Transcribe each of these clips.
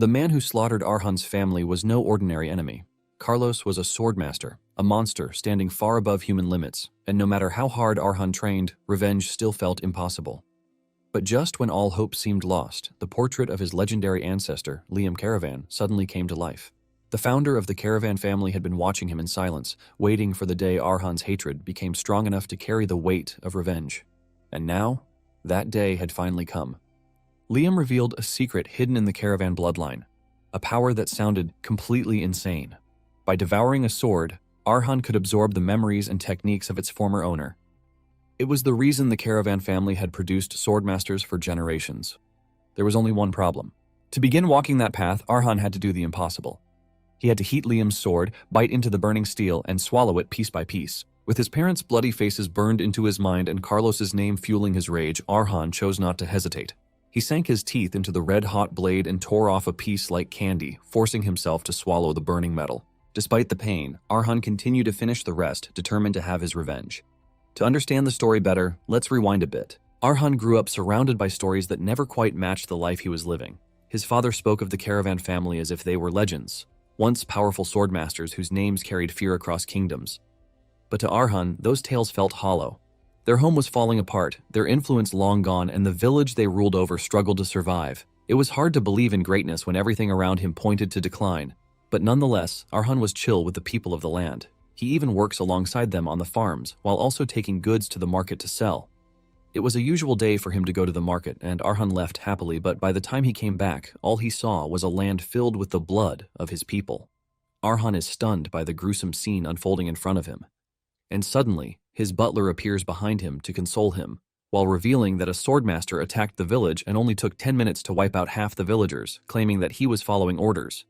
The man who slaughtered Arhan's family was no ordinary enemy. Carlos was a swordmaster, a monster standing far above human limits, and no matter how hard Arhan trained, revenge still felt impossible. But just when all hope seemed lost, the portrait of his legendary ancestor, Liam Caravan, suddenly came to life. The founder of the Caravan family had been watching him in silence, waiting for the day Arhan's hatred became strong enough to carry the weight of revenge. And now, that day had finally come. Liam revealed a secret hidden in the Caravan bloodline, a power that sounded completely insane. By devouring a sword, Arhan could absorb the memories and techniques of its former owner. It was the reason the Caravan family had produced swordmasters for generations. There was only one problem. To begin walking that path, Arhan had to do the impossible. He had to heat Liam's sword, bite into the burning steel, and swallow it piece by piece. With his parents' bloody faces burned into his mind and Carlos's name fueling his rage, Arhan chose not to hesitate. He sank his teeth into the red-hot blade and tore off a piece like candy, forcing himself to swallow the burning metal. Despite the pain, Arhan continued to finish the rest, determined to have his revenge. To understand the story better, let's rewind a bit. Arhan grew up surrounded by stories that never quite matched the life he was living. His father spoke of the Caravan family as if they were legends, once powerful swordmasters whose names carried fear across kingdoms. But to Arhan, those tales felt hollow. Their home was falling apart, their influence long gone, and the village they ruled over struggled to survive. It was hard to believe in greatness when everything around him pointed to decline. But nonetheless, Arhan was chill with the people of the land. He even works alongside them on the farms, while also taking goods to the market to sell. It was a usual day for him to go to the market, and Arhan left happily, but by the time he came back, all he saw was a land filled with the blood of his people. Arhan is stunned by the gruesome scene unfolding in front of him. And suddenly, his butler appears behind him to console him, while revealing that a swordmaster attacked the village and only took 10 minutes to wipe out half the villagers, claiming that he was following orders.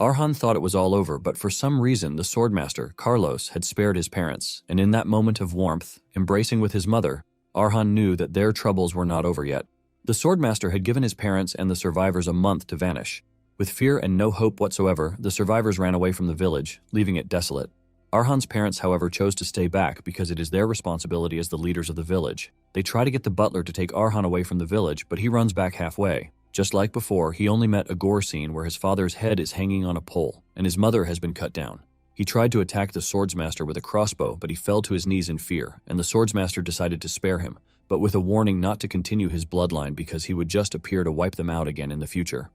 Arhan thought it was all over, but for some reason the swordmaster, Carlos, had spared his parents, and in that moment of warmth, embracing with his mother, Arhan knew that their troubles were not over yet. The swordmaster had given his parents and the survivors a month to vanish. With fear and no hope whatsoever, the survivors ran away from the village, leaving it desolate. Arhan's parents, however, chose to stay back because it is their responsibility as the leaders of the village. They try to get the butler to take Arhan away from the village, but he runs back halfway. Just like before, he only met a gore scene where his father's head is hanging on a pole, and his mother has been cut down. He tried to attack the swordsmaster with a crossbow, but he fell to his knees in fear, and the swordsmaster decided to spare him, but with a warning not to continue his bloodline because he would just appear to wipe them out again in the future.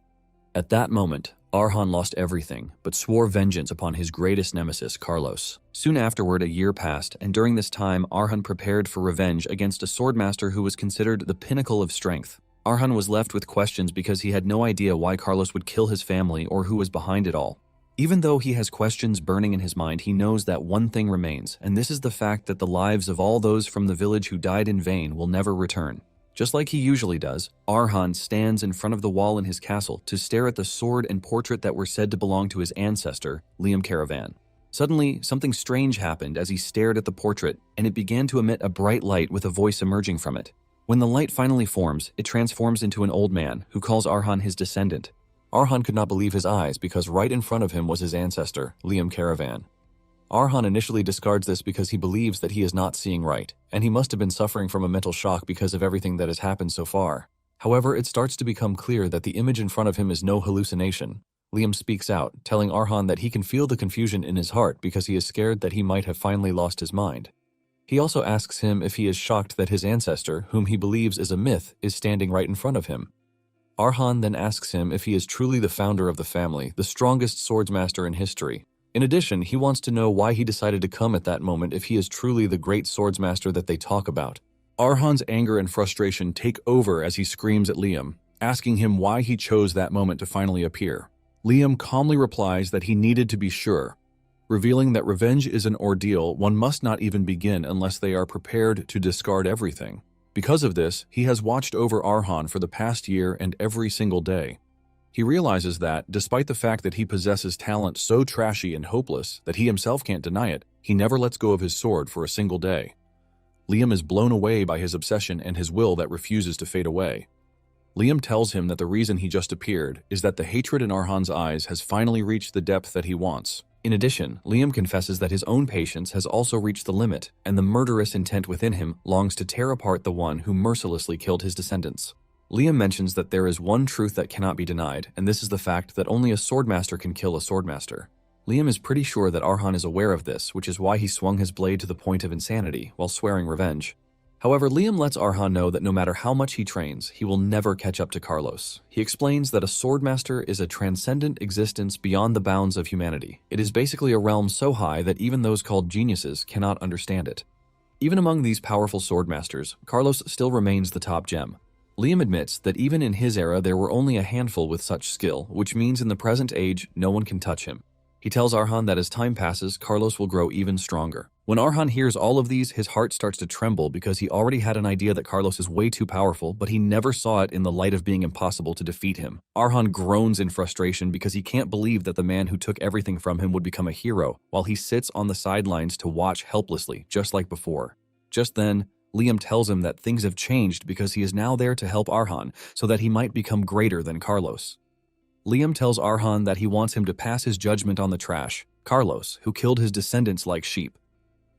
At that moment, Arhan lost everything, but swore vengeance upon his greatest nemesis, Carlos. Soon afterward, a year passed, and during this time, Arhan prepared for revenge against a swordmaster who was considered the pinnacle of strength. Arhan was left with questions because he had no idea why Carlos would kill his family or who was behind it all. Even though he has questions burning in his mind, he knows that one thing remains, and this is the fact that the lives of all those from the village who died in vain will never return. Just like he usually does, Arhan stands in front of the wall in his castle to stare at the sword and portrait that were said to belong to his ancestor, Liam Caravan. Suddenly, something strange happened as he stared at the portrait, and it began to emit a bright light with a voice emerging from it. When the light finally forms, it transforms into an old man who calls Arhan his descendant. Arhan could not believe his eyes because right in front of him was his ancestor, Liam Caravan. Arhan initially discards this because he believes that he is not seeing right, and he must have been suffering from a mental shock because of everything that has happened so far. However, it starts to become clear that the image in front of him is no hallucination. Liam speaks out, telling Arhan that he can feel the confusion in his heart because he is scared that he might have finally lost his mind. He also asks him if he is shocked that his ancestor, whom he believes is a myth, is standing right in front of him. Arhan then asks him if he is truly the founder of the family, the strongest swordsmaster in history. In addition, he wants to know why he decided to come at that moment if he is truly the great swordsmaster that they talk about. Arhan's anger and frustration take over as he screams at Liam, asking him why he chose that moment to finally appear. Liam calmly replies that he needed to be sure, revealing that revenge is an ordeal one must not even begin unless they are prepared to discard everything. Because of this, he has watched over Arhan for the past year and every single day. He realizes that, despite the fact that he possesses talent so trashy and hopeless that he himself can't deny it, he never lets go of his sword for a single day. Liam is blown away by his obsession and his will that refuses to fade away. Liam tells him that the reason he just appeared is that the hatred in Arhan's eyes has finally reached the depth that he wants. In addition, Liam confesses that his own patience has also reached the limit, and the murderous intent within him longs to tear apart the one who mercilessly killed his descendants. Liam mentions that there is one truth that cannot be denied, and this is the fact that only a swordmaster can kill a swordmaster. Liam is pretty sure that Arhan is aware of this, which is why he swung his blade to the point of insanity while swearing revenge. However, Liam lets Arhan know that no matter how much he trains, he will never catch up to Carlos. He explains that a swordmaster is a transcendent existence beyond the bounds of humanity. It is basically a realm so high that even those called geniuses cannot understand it. Even among these powerful swordmasters, Carlos still remains the top gem. Liam admits that even in his era there were only a handful with such skill, which means in the present age no one can touch him. He tells Arhan that as time passes, Carlos will grow even stronger. When Arhan hears all of these, his heart starts to tremble because he already had an idea that Carlos is way too powerful, but he never saw it in the light of being impossible to defeat him. Arhan groans in frustration because he can't believe that the man who took everything from him would become a hero, while he sits on the sidelines to watch helplessly, just like before. Just then, Liam tells him that things have changed because he is now there to help Arhan so that he might become greater than Carlos. Liam tells Arhan that he wants him to pass his judgment on the trash, Carlos, who killed his descendants like sheep.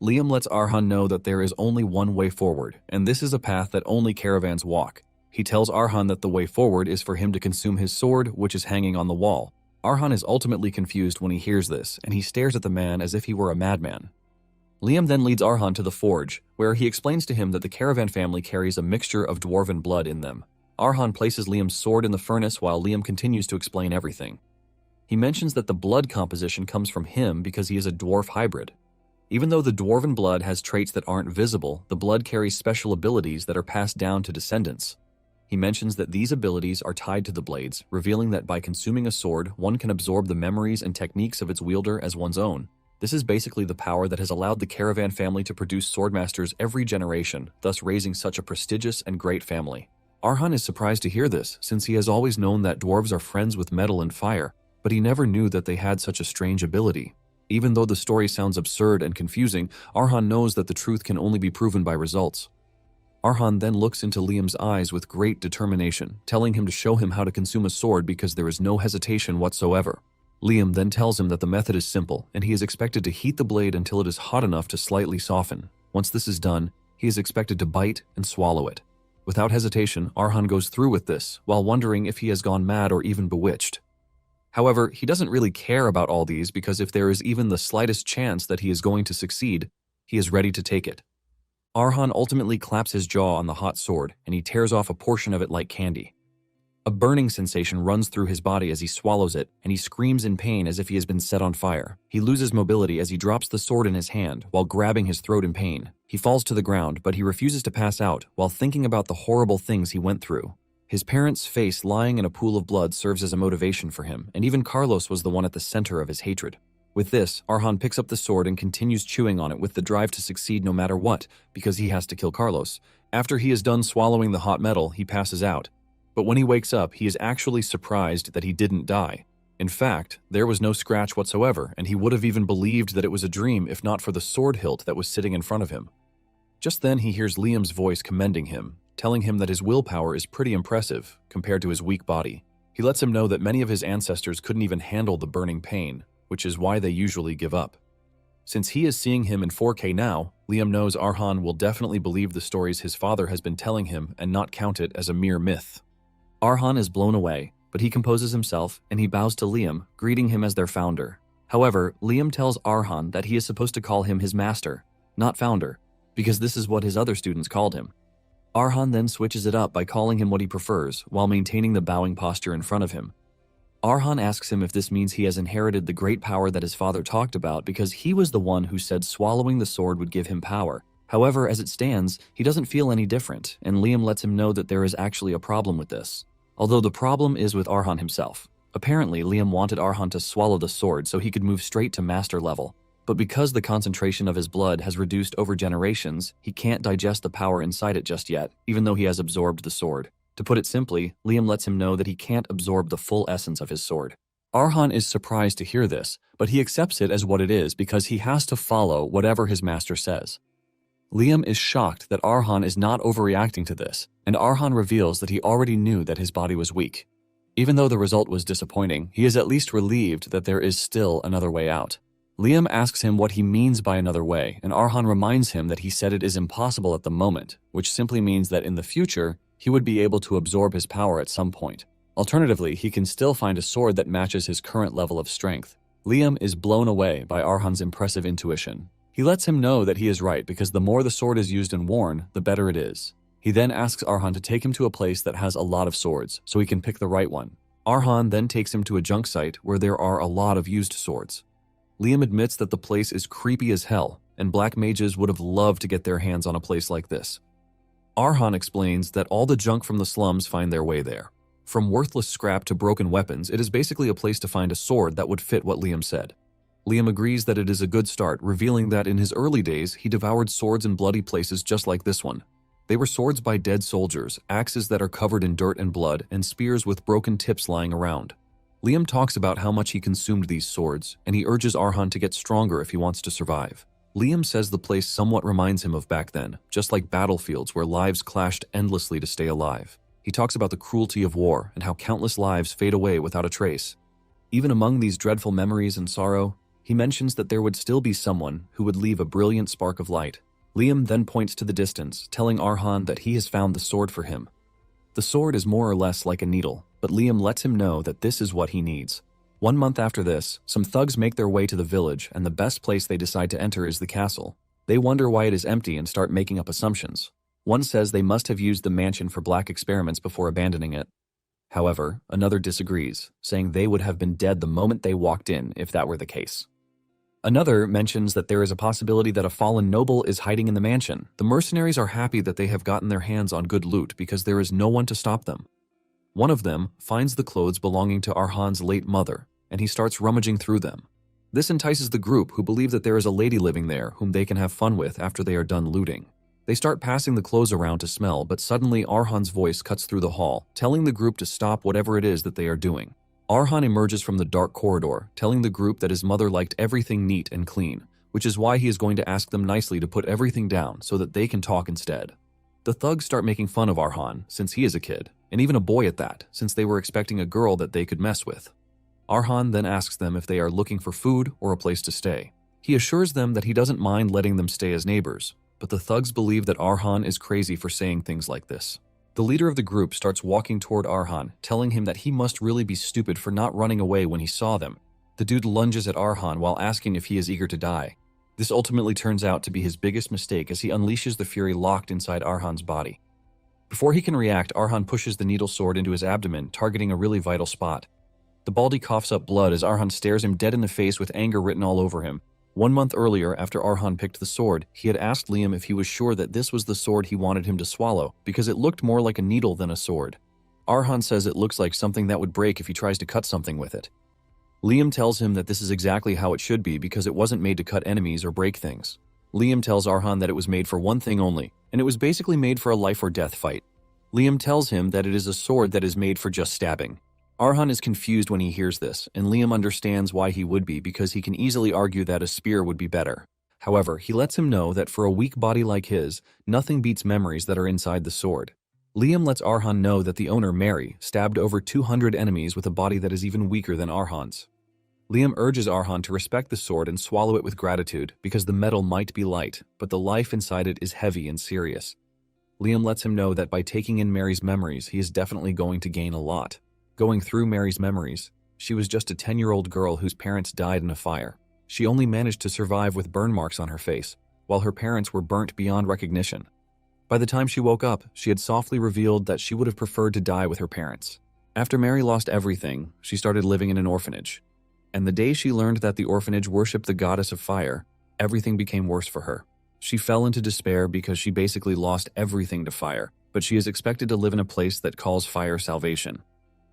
Liam lets Arhan know that there is only one way forward, and this is a path that only caravans walk. He tells Arhan that the way forward is for him to consume his sword, which is hanging on the wall. Arhan is ultimately confused when he hears this, and he stares at the man as if he were a madman. Liam then leads Arhan to the forge, where he explains to him that the caravan family carries a mixture of dwarven blood in them. Arhan places Liam's sword in the furnace while Liam continues to explain everything. He mentions that the blood composition comes from him because he is a dwarf hybrid. Even though the dwarven blood has traits that aren't visible, the blood carries special abilities that are passed down to descendants. He mentions that these abilities are tied to the blades, revealing that by consuming a sword, one can absorb the memories and techniques of its wielder as one's own. This is basically the power that has allowed the caravan family to produce swordmasters every generation, thus raising such a prestigious and great family. Arhan is surprised to hear this, since he has always known that dwarves are friends with metal and fire, but he never knew that they had such a strange ability. Even though the story sounds absurd and confusing, Arhan knows that the truth can only be proven by results. Arhan then looks into Liam's eyes with great determination, telling him to show him how to consume a sword because there is no hesitation whatsoever. Liam then tells him that the method is simple, and he is expected to heat the blade until it is hot enough to slightly soften. Once this is done, he is expected to bite and swallow it. Without hesitation, Arhan goes through with this, while wondering if he has gone mad or even bewitched. However, he doesn't really care about all these because if there is even the slightest chance that he is going to succeed, he is ready to take it. Arhan ultimately claps his jaw on the hot sword, and he tears off a portion of it like candy. A burning sensation runs through his body as he swallows it, and he screams in pain as if he has been set on fire. He loses mobility as he drops the sword in his hand while grabbing his throat in pain. He falls to the ground, but he refuses to pass out while thinking about the horrible things he went through. His parents' face lying in a pool of blood serves as a motivation for him, and even Carlos was the one at the center of his hatred. With this, Arhan picks up the sword and continues chewing on it with the drive to succeed no matter what, because he has to kill Carlos. After he is done swallowing the hot metal, he passes out. But when he wakes up, he is actually surprised that he didn't die. In fact, there was no scratch whatsoever, and he would have even believed that it was a dream if not for the sword hilt that was sitting in front of him. Just then he hears Liam's voice commending him, telling him that his willpower is pretty impressive compared to his weak body. He lets him know that many of his ancestors couldn't even handle the burning pain, which is why they usually give up. Since he is seeing him in 4K now, Liam knows Arhan will definitely believe the stories his father has been telling him and not count it as a mere myth. Arhan is blown away, but he composes himself and he bows to Liam, greeting him as their founder. However, Liam tells Arhan that he is supposed to call him his master, not founder, because this is what his other students called him. Arhan then switches it up by calling him what he prefers, while maintaining the bowing posture in front of him. Arhan asks him if this means he has inherited the great power that his father talked about because he was the one who said swallowing the sword would give him power. However, as it stands, he doesn't feel any different, and Liam lets him know that there is actually a problem with this. Although the problem is with Arhan himself. Apparently, Liam wanted Arhan to swallow the sword so he could move straight to master level. But because the concentration of his blood has reduced over generations, he can't digest the power inside it just yet, even though he has absorbed the sword. To put it simply, Liam lets him know that he can't absorb the full essence of his sword. Arhan is surprised to hear this, but he accepts it as what it is because he has to follow whatever his master says. Liam is shocked that Arhan is not overreacting to this, and Arhan reveals that he already knew that his body was weak. Even though the result was disappointing, he is at least relieved that there is still another way out. Liam asks him what he means by another way, and Arhan reminds him that he said it is impossible at the moment, which simply means that in the future, he would be able to absorb his power at some point. Alternatively, he can still find a sword that matches his current level of strength. Liam is blown away by Arhan's impressive intuition. He lets him know that he is right because the more the sword is used and worn, the better it is. He then asks Arhan to take him to a place that has a lot of swords, so he can pick the right one. Arhan then takes him to a junk site where there are a lot of used swords. Liam admits that the place is creepy as hell, and black mages would have loved to get their hands on a place like this. Arhan explains that all the junk from the slums find their way there. From worthless scrap to broken weapons, it is basically a place to find a sword that would fit what Liam said. Liam agrees that it is a good start, revealing that in his early days, he devoured swords in bloody places just like this one. They were swords by dead soldiers, axes that are covered in dirt and blood, and spears with broken tips lying around. Liam talks about how much he consumed these swords, and he urges Arhan to get stronger if he wants to survive. Liam says the place somewhat reminds him of back then, just like battlefields where lives clashed endlessly to stay alive. He talks about the cruelty of war and how countless lives fade away without a trace. Even among these dreadful memories and sorrow, he mentions that there would still be someone who would leave a brilliant spark of light. Liam then points to the distance, telling Arhan that he has found the sword for him. The sword is more or less like a needle, but Liam lets him know that this is what he needs. 1 month after this, some thugs make their way to the village, and the best place they decide to enter is the castle. They wonder why it is empty and start making up assumptions. One says they must have used the mansion for black experiments before abandoning it. However, another disagrees, saying they would have been dead the moment they walked in if that were the case. Another mentions that there is a possibility that a fallen noble is hiding in the mansion. The mercenaries are happy that they have gotten their hands on good loot because there is no one to stop them. One of them finds the clothes belonging to Arhan's late mother, and he starts rummaging through them. This entices the group, who believe that there is a lady living there whom they can have fun with after they are done looting. They start passing the clothes around to smell, but suddenly Arhan's voice cuts through the hall, telling the group to stop whatever it is that they are doing. Arhan emerges from the dark corridor, telling the group that his mother liked everything neat and clean, which is why he is going to ask them nicely to put everything down so that they can talk instead. The thugs start making fun of Arhan, since he is a kid, and even a boy at that, since they were expecting a girl that they could mess with. Arhan then asks them if they are looking for food or a place to stay. He assures them that he doesn't mind letting them stay as neighbors, but the thugs believe that Arhan is crazy for saying things like this. The leader of the group starts walking toward Arhan, telling him that he must really be stupid for not running away when he saw them. The dude lunges at Arhan while asking if he is eager to die. This ultimately turns out to be his biggest mistake as he unleashes the fury locked inside Arhan's body. Before he can react, Arhan pushes the needle sword into his abdomen, targeting a really vital spot. The baldy coughs up blood as Arhan stares him dead in the face with anger written all over him. 1 month earlier, after Arhan picked the sword, he had asked Liam if he was sure that this was the sword he wanted him to swallow, because it looked more like a needle than a sword. Arhan says it looks like something that would break if he tries to cut something with it. Liam tells him that this is exactly how it should be because it wasn't made to cut enemies or break things. Liam tells Arhan that it was made for one thing only, and it was basically made for a life or death fight. Liam tells him that it is a sword that is made for just stabbing. Arhan is confused when he hears this, and Liam understands why he would be because he can easily argue that a spear would be better. However, he lets him know that for a weak body like his, nothing beats memories that are inside the sword. Liam lets Arhan know that the owner, Mary, stabbed over 200 enemies with a body that is even weaker than Arhan's. Liam urges Arhan to respect the sword and swallow it with gratitude because the metal might be light, but the life inside it is heavy and serious. Liam lets him know that by taking in Mary's memories, he is definitely going to gain a lot. Going through Mary's memories, she was just a 10-year-old girl whose parents died in a fire. She only managed to survive with burn marks on her face, while her parents were burnt beyond recognition. By the time she woke up, she had softly revealed that she would have preferred to die with her parents. After Mary lost everything, she started living in an orphanage. And the day she learned that the orphanage worshipped the goddess of fire, everything became worse for her. She fell into despair because she basically lost everything to fire, but she is expected to live in a place that calls fire salvation.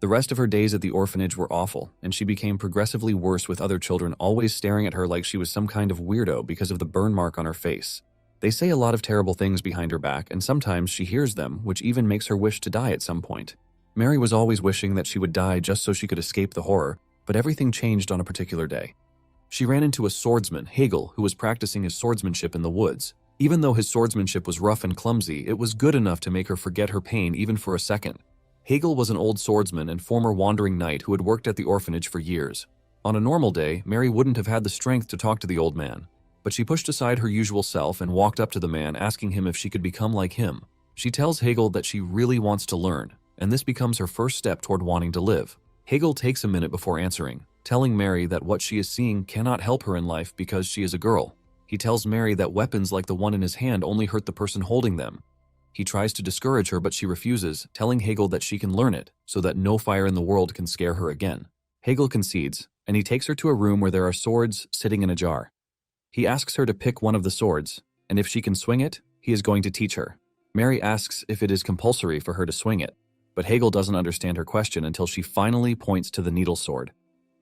The rest of her days at the orphanage were awful, and she became progressively worse with other children always staring at her like she was some kind of weirdo because of the burn mark on her face. They say a lot of terrible things behind her back, and sometimes she hears them, which even makes her wish to die at some point. Mary was always wishing that she would die just so she could escape the horror, but everything changed on a particular day. She ran into a swordsman, Hegel, who was practicing his swordsmanship in the woods. Even though his swordsmanship was rough and clumsy, it was good enough to make her forget her pain even for a second. Hegel was an old swordsman and former wandering knight who had worked at the orphanage for years. On a normal day, Mary wouldn't have had the strength to talk to the old man, but she pushed aside her usual self and walked up to the man, asking him if she could become like him. She tells Hegel that she really wants to learn, and this becomes her first step toward wanting to live. Hegel takes a minute before answering, telling Mary that what she is seeing cannot help her in life because she is a girl. He tells Mary that weapons like the one in his hand only hurt the person holding them. He tries to discourage her, but she refuses, telling Hegel that she can learn it, so that no fire in the world can scare her again. Hegel concedes, and he takes her to a room where there are swords sitting in a jar. He asks her to pick one of the swords, and if she can swing it, he is going to teach her. Mary asks if it is compulsory for her to swing it, but Hegel doesn't understand her question until she finally points to the needle sword.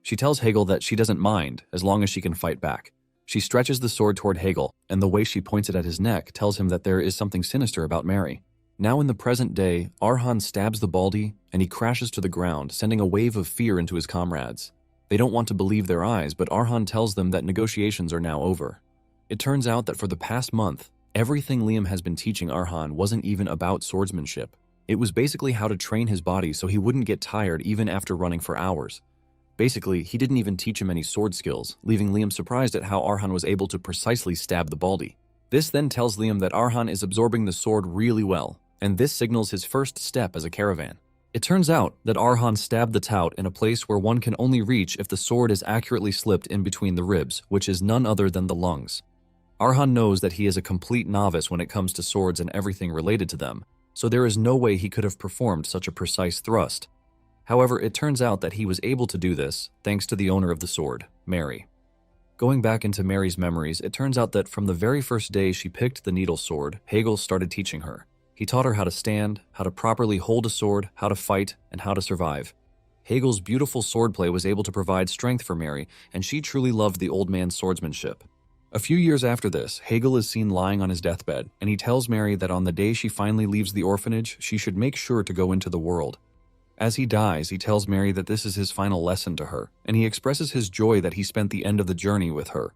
She tells Hegel that she doesn't mind as long as she can fight back. She stretches the sword toward Hegel, and the way she points it at his neck tells him that there is something sinister about Mary. Now in the present day, Arhan stabs the Baldy, and he crashes to the ground, sending a wave of fear into his comrades. They don't want to believe their eyes, but Arhan tells them that negotiations are now over. It turns out that for the past month, everything Liam has been teaching Arhan wasn't even about swordsmanship. It was basically how to train his body so he wouldn't get tired even after running for hours. Basically, he didn't even teach him any sword skills, leaving Liam surprised at how Arhan was able to precisely stab the Baldy. This then tells Liam that Arhan is absorbing the sword really well, and this signals his first step as a caravan. It turns out that Arhan stabbed the tout in a place where one can only reach if the sword is accurately slipped in between the ribs, which is none other than the lungs. Arhan knows that he is a complete novice when it comes to swords and everything related to them, so there is no way he could have performed such a precise thrust. However, it turns out that he was able to do this thanks to the owner of the sword, Mary. Going back into Mary's memories, it turns out that from the very first day she picked the needle sword, Hegel started teaching her. He taught her how to stand, how to properly hold a sword, how to fight, and how to survive. Hegel's beautiful swordplay was able to provide strength for Mary, and she truly loved the old man's swordsmanship. A few years after this, Hegel is seen lying on his deathbed, and he tells Mary that on the day she finally leaves the orphanage, she should make sure to go into the world. As he dies, he tells Mary that this is his final lesson to her, and he expresses his joy that he spent the end of the journey with her.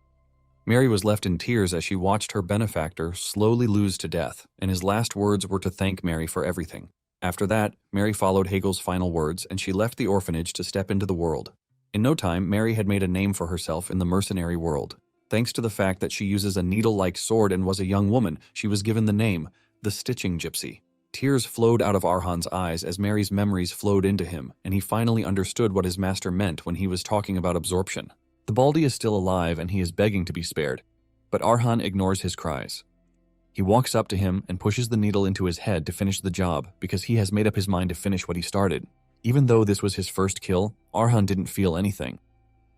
Mary was left in tears as she watched her benefactor slowly lose to death, and his last words were to thank Mary for everything. After that, Mary followed Hegel's final words, and she left the orphanage to step into the world. In no time, Mary had made a name for herself in the mercenary world. Thanks to the fact that she uses a needle-like sword and was a young woman, she was given the name, the Stitching Gypsy. Tears flowed out of Arhan's eyes as Mary's memories flowed into him, and he finally understood what his master meant when he was talking about absorption. The Baldy is still alive and he is begging to be spared, but Arhan ignores his cries. He walks up to him and pushes the needle into his head to finish the job because he has made up his mind to finish what he started. Even though this was his first kill, Arhan didn't feel anything.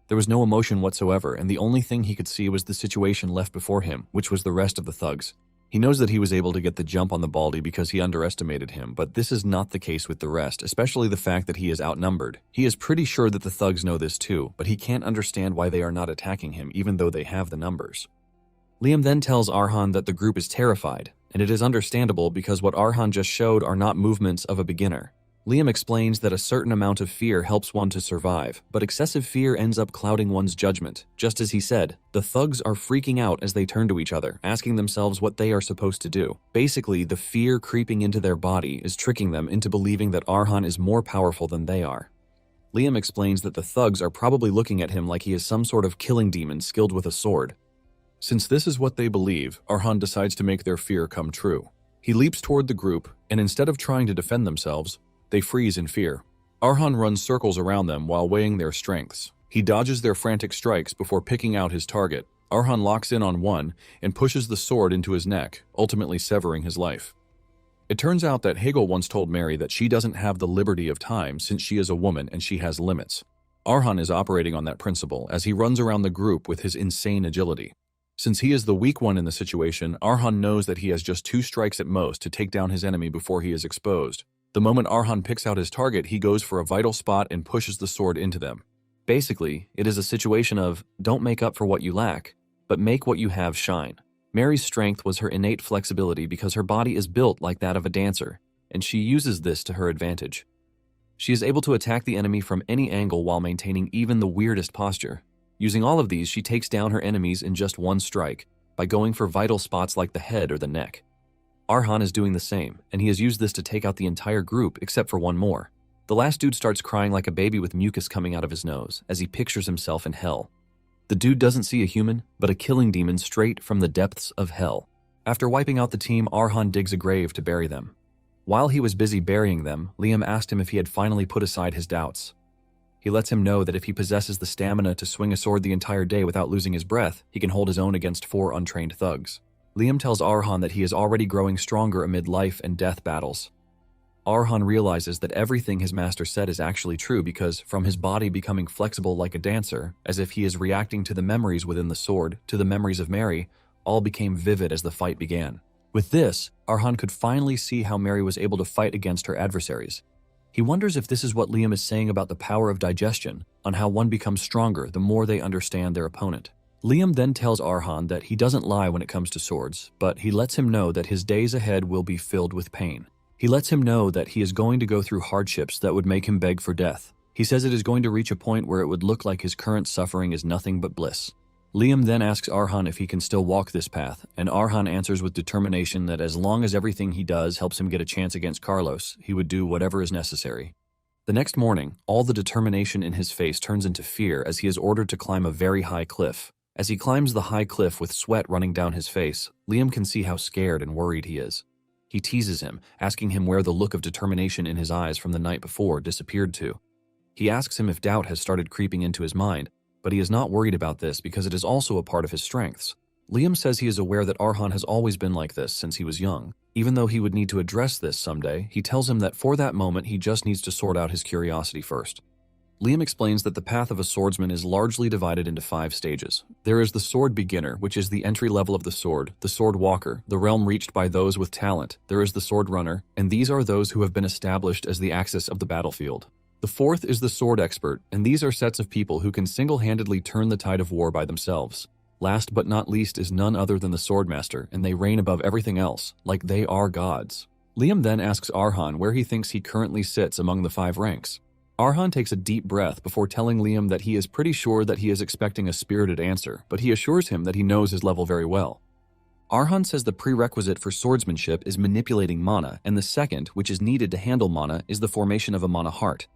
There was no emotion whatsoever, and the only thing he could see was the situation left before him, which was the rest of the thugs. He knows that he was able to get the jump on the Baldy because he underestimated him, but this is not the case with the rest, especially the fact that he is outnumbered. He is pretty sure that the thugs know this too, but he can't understand why they are not attacking him even though they have the numbers. Liam then tells Arhan that the group is terrified, and it is understandable because what Arhan just showed are not movements of a beginner. Liam explains that a certain amount of fear helps one to survive, but excessive fear ends up clouding one's judgment. Just as he said, the thugs are freaking out as they turn to each other, asking themselves what they are supposed to do. Basically, the fear creeping into their body is tricking them into believing that Arhan is more powerful than they are. Liam explains that the thugs are probably looking at him like he is some sort of killing demon skilled with a sword. Since this is what they believe, Arhan decides to make their fear come true. He leaps toward the group, and instead of trying to defend themselves, they freeze in fear. Arhan runs circles around them while weighing their strengths. He dodges their frantic strikes before picking out his target. Arhan locks in on one and pushes the sword into his neck, ultimately severing his life. It turns out that Hegel once told Mary that she doesn't have the liberty of time since she is a woman and she has limits. Arhan is operating on that principle as he runs around the group with his insane agility. Since he is the weak one in the situation, Arhan knows that he has just 2 strikes at most to take down his enemy before he is exposed. The moment Arhan picks out his target, he goes for a vital spot and pushes the sword into them. Basically, it is a situation of, don't make up for what you lack, but make what you have shine. Mary's strength was her innate flexibility because her body is built like that of a dancer, and she uses this to her advantage. She is able to attack the enemy from any angle while maintaining even the weirdest posture. Using all of these, she takes down her enemies in just 1 strike, by going for vital spots like the head or the neck. Arhan is doing the same, and he has used this to take out the entire group except for one more. The last dude starts crying like a baby with mucus coming out of his nose as he pictures himself in hell. The dude doesn't see a human, but a killing demon straight from the depths of hell. After wiping out the team, Arhan digs a grave to bury them. While he was busy burying them, Liam asked him if he had finally put aside his doubts. He lets him know that if he possesses the stamina to swing a sword the entire day without losing his breath, he can hold his own against 4 untrained thugs. Liam tells Arhan that he is already growing stronger amid life and death battles. Arhan realizes that everything his master said is actually true because, from his body becoming flexible like a dancer, as if he is reacting to the memories within the sword, to the memories of Mary, all became vivid as the fight began. With this, Arhan could finally see how Mary was able to fight against her adversaries. He wonders if this is what Liam is saying about the power of digestion, on how one becomes stronger the more they understand their opponent. Liam then tells Arhan that he doesn't lie when it comes to swords, but he lets him know that his days ahead will be filled with pain. He lets him know that he is going to go through hardships that would make him beg for death. He says it is going to reach a point where it would look like his current suffering is nothing but bliss. Liam then asks Arhan if he can still walk this path, and Arhan answers with determination that as long as everything he does helps him get a chance against Carlos, he would do whatever is necessary. The next morning, all the determination in his face turns into fear as he is ordered to climb a very high cliff. As he climbs the high cliff with sweat running down his face, Liam can see how scared and worried he is. He teases him, asking him where the look of determination in his eyes from the night before disappeared to. He asks him if doubt has started creeping into his mind, but he is not worried about this because it is also a part of his strengths. Liam says he is aware that Arhan has always been like this since he was young. Even though he would need to address this someday, he tells him that for that moment he just needs to sort out his curiosity first. Liam explains that the path of a swordsman is largely divided into 5 stages. There is the sword beginner, which is the entry level of the sword walker, the realm reached by those with talent. There is the sword runner, and these are those who have been established as the axis of the battlefield. The 4th is the sword expert, and these are sets of people who can single-handedly turn the tide of war by themselves. Last but not least is none other than the swordmaster, and they reign above everything else, like they are gods. Liam then asks Arhan where he thinks he currently sits among the 5 ranks. Arhan takes a deep breath before telling Liam that he is pretty sure that he is expecting a spirited answer, but he assures him that he knows his level very well. Arhan says the prerequisite for swordsmanship is manipulating mana, and the second, which is needed to handle mana, is the formation of a mana heart.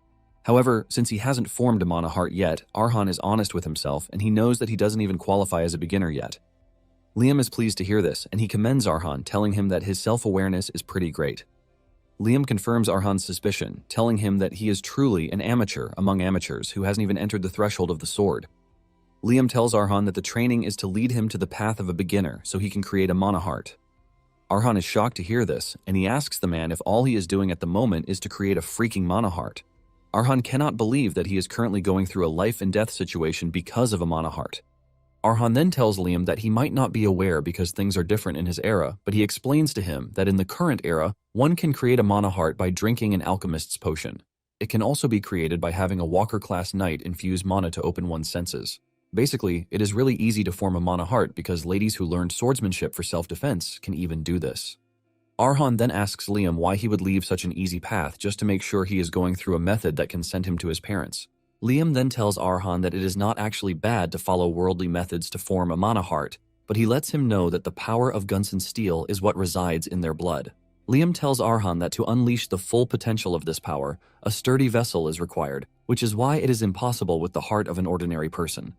However, since he hasn't formed a mana heart yet, Arhan is honest with himself, and he knows that he doesn't even qualify as a beginner yet. Liam is pleased to hear this, and he commends Arhan, telling him that his self-awareness is pretty great. Liam confirms Arhan's suspicion, telling him that he is truly an amateur among amateurs who hasn't even entered the threshold of the sword. Liam tells Arhan that the training is to lead him to the path of a beginner so he can create a mana heart. Arhan is shocked to hear this, and he asks the man if all he is doing at the moment is to create a freaking mana heart. Arhan cannot believe that he is currently going through a life and death situation because of a mana heart. Arhan then tells Liam that he might not be aware because things are different in his era, but he explains to him that in the current era, one can create a mana heart by drinking an alchemist's potion. It can also be created by having a Walker-class knight infuse mana to open one's senses. Basically, it is really easy to form a mana heart because ladies who learned swordsmanship for self-defense can even do this. Arhan then asks Liam why he would leave such an easy path just to make sure he is going through a method that can send him to his parents. Liam then tells Arhan that it is not actually bad to follow worldly methods to form a mana heart, but he lets him know that the power of Gunson steel is what resides in their blood. Liam tells Arhan that to unleash the full potential of this power, a sturdy vessel is required, which is why it is impossible with the heart of an ordinary person.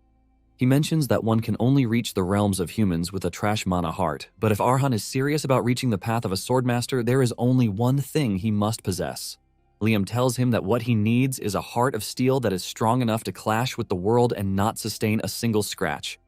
He mentions that one can only reach the realms of humans with a trash mana heart, but if Arhan is serious about reaching the path of a swordmaster, there is only one thing he must possess. Liam tells him that what he needs is a heart of steel that is strong enough to clash with the world and not sustain a single scratch.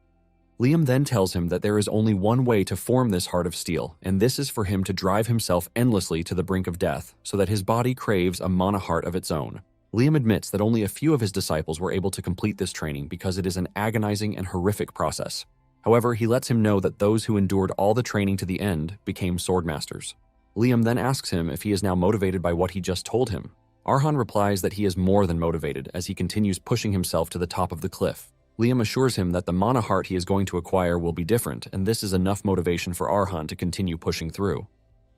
Liam then tells him that there is only one way to form this heart of steel, and this is for him to drive himself endlessly to the brink of death, so that his body craves a mana heart of its own. Liam admits that only a few of his disciples were able to complete this training because it is an agonizing and horrific process. However, he lets him know that those who endured all the training to the end became swordmasters. Liam then asks him if he is now motivated by what he just told him. Arhan replies that he is more than motivated as he continues pushing himself to the top of the cliff. Liam assures him that the mana heart he is going to acquire will be different, and this is enough motivation for Arhan to continue pushing through.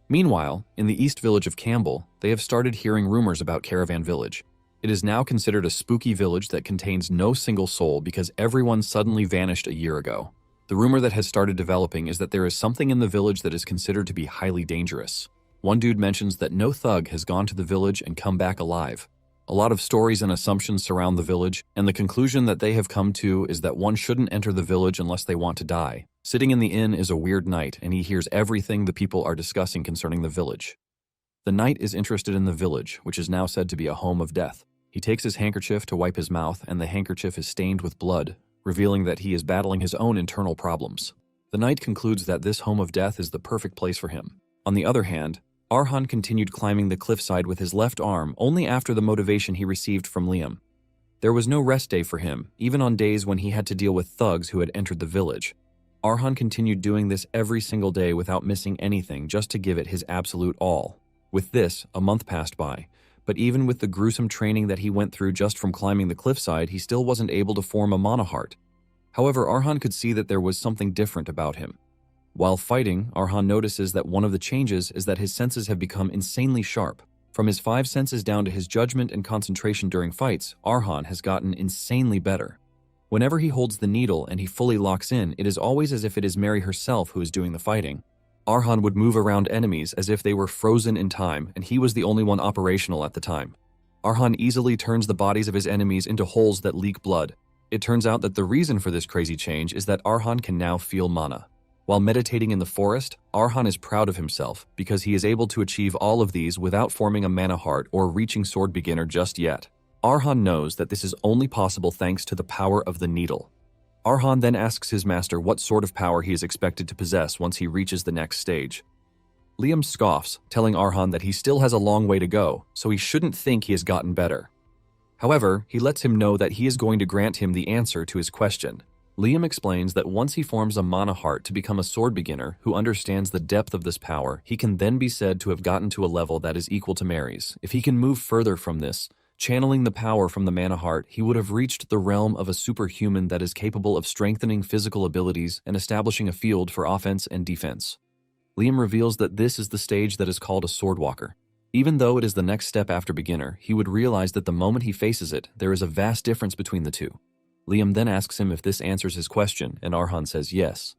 Meanwhile, in the east village of Campbell, they have started hearing rumors about Caravan Village. It is now considered a spooky village that contains no single soul because everyone suddenly vanished a year ago. The rumor that has started developing is that there is something in the village that is considered to be highly dangerous. One dude mentions that no thug has gone to the village and come back alive. A lot of stories and assumptions surround the village, and the conclusion that they have come to is that one shouldn't enter the village unless they want to die. Sitting in the inn is a weird night, and he hears everything the people are discussing concerning the village. The knight is interested in the village, which is now said to be a home of death. He takes his handkerchief to wipe his mouth, and the handkerchief is stained with blood, revealing that he is battling his own internal problems. The knight concludes that this home of death is the perfect place for him. On the other hand, Arhan continued climbing the cliffside with his left arm only after the motivation he received from Liam. There was no rest day for him, even on days when he had to deal with thugs who had entered the village. Arhan continued doing this every single day without missing anything, just to give it his absolute all. With this, a month passed by, but even with the gruesome training that he went through just from climbing the cliffside, he still wasn't able to form a mana heart. However, Arhan could see that there was something different about him. While fighting, Arhan notices that one of the changes is that his senses have become insanely sharp. From his 5 senses down to his judgment and concentration during fights, Arhan has gotten insanely better. Whenever he holds the needle and he fully locks in, it is always as if it is Mary herself who is doing the fighting. Arhan would move around enemies as if they were frozen in time, and he was the only one operational at the time. Arhan easily turns the bodies of his enemies into holes that leak blood. It turns out that the reason for this crazy change is that Arhan can now feel mana. While meditating in the forest, Arhan is proud of himself because he is able to achieve all of these without forming a mana heart or reaching sword beginner just yet. Arhan knows that this is only possible thanks to the power of the needle. Arhan then asks his master what sort of power he is expected to possess once he reaches the next stage. Liam scoffs, telling Arhan that he still has a long way to go, so he shouldn't think he has gotten better. However, he lets him know that he is going to grant him the answer to his question. Liam explains that once he forms a mana heart to become a sword beginner who understands the depth of this power, he can then be said to have gotten to a level that is equal to Mary's. If he can move further from this, channeling the power from the mana heart, he would have reached the realm of a superhuman that is capable of strengthening physical abilities and establishing a field for offense and defense. Liam reveals that this is the stage that is called a swordwalker. Even though it is the next step after beginner, he would realize that the moment he faces it, there is a vast difference between the two. Liam then asks him if this answers his question, and Arhan says yes.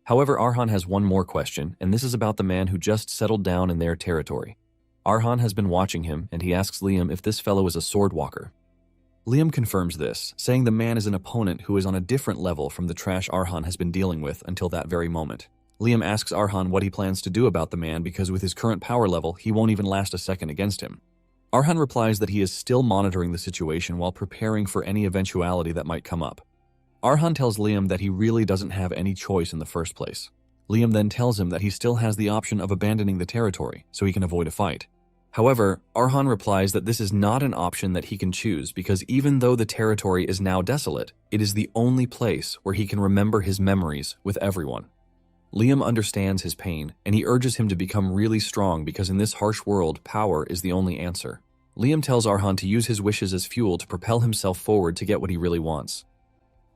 However, Arhan has one more question, and this is about the man who just settled down in their territory. Arhan has been watching him, and he asks Liam if this fellow is a swordwalker. Liam confirms this, saying the man is an opponent who is on a different level from the trash Arhan has been dealing with until that very moment. Liam asks Arhan what he plans to do about the man because with his current power level, he won't even last a second against him. Arhan replies that he is still monitoring the situation while preparing for any eventuality that might come up. Arhan tells Liam that he really doesn't have any choice in the first place. Liam then tells him that he still has the option of abandoning the territory so he can avoid a fight. However, Arhan replies that this is not an option that he can choose because even though the territory is now desolate, it is the only place where he can remember his memories with everyone. Liam understands his pain, and he urges him to become really strong because in this harsh world, power is the only answer. Liam tells Arhan to use his wishes as fuel to propel himself forward to get what he really wants.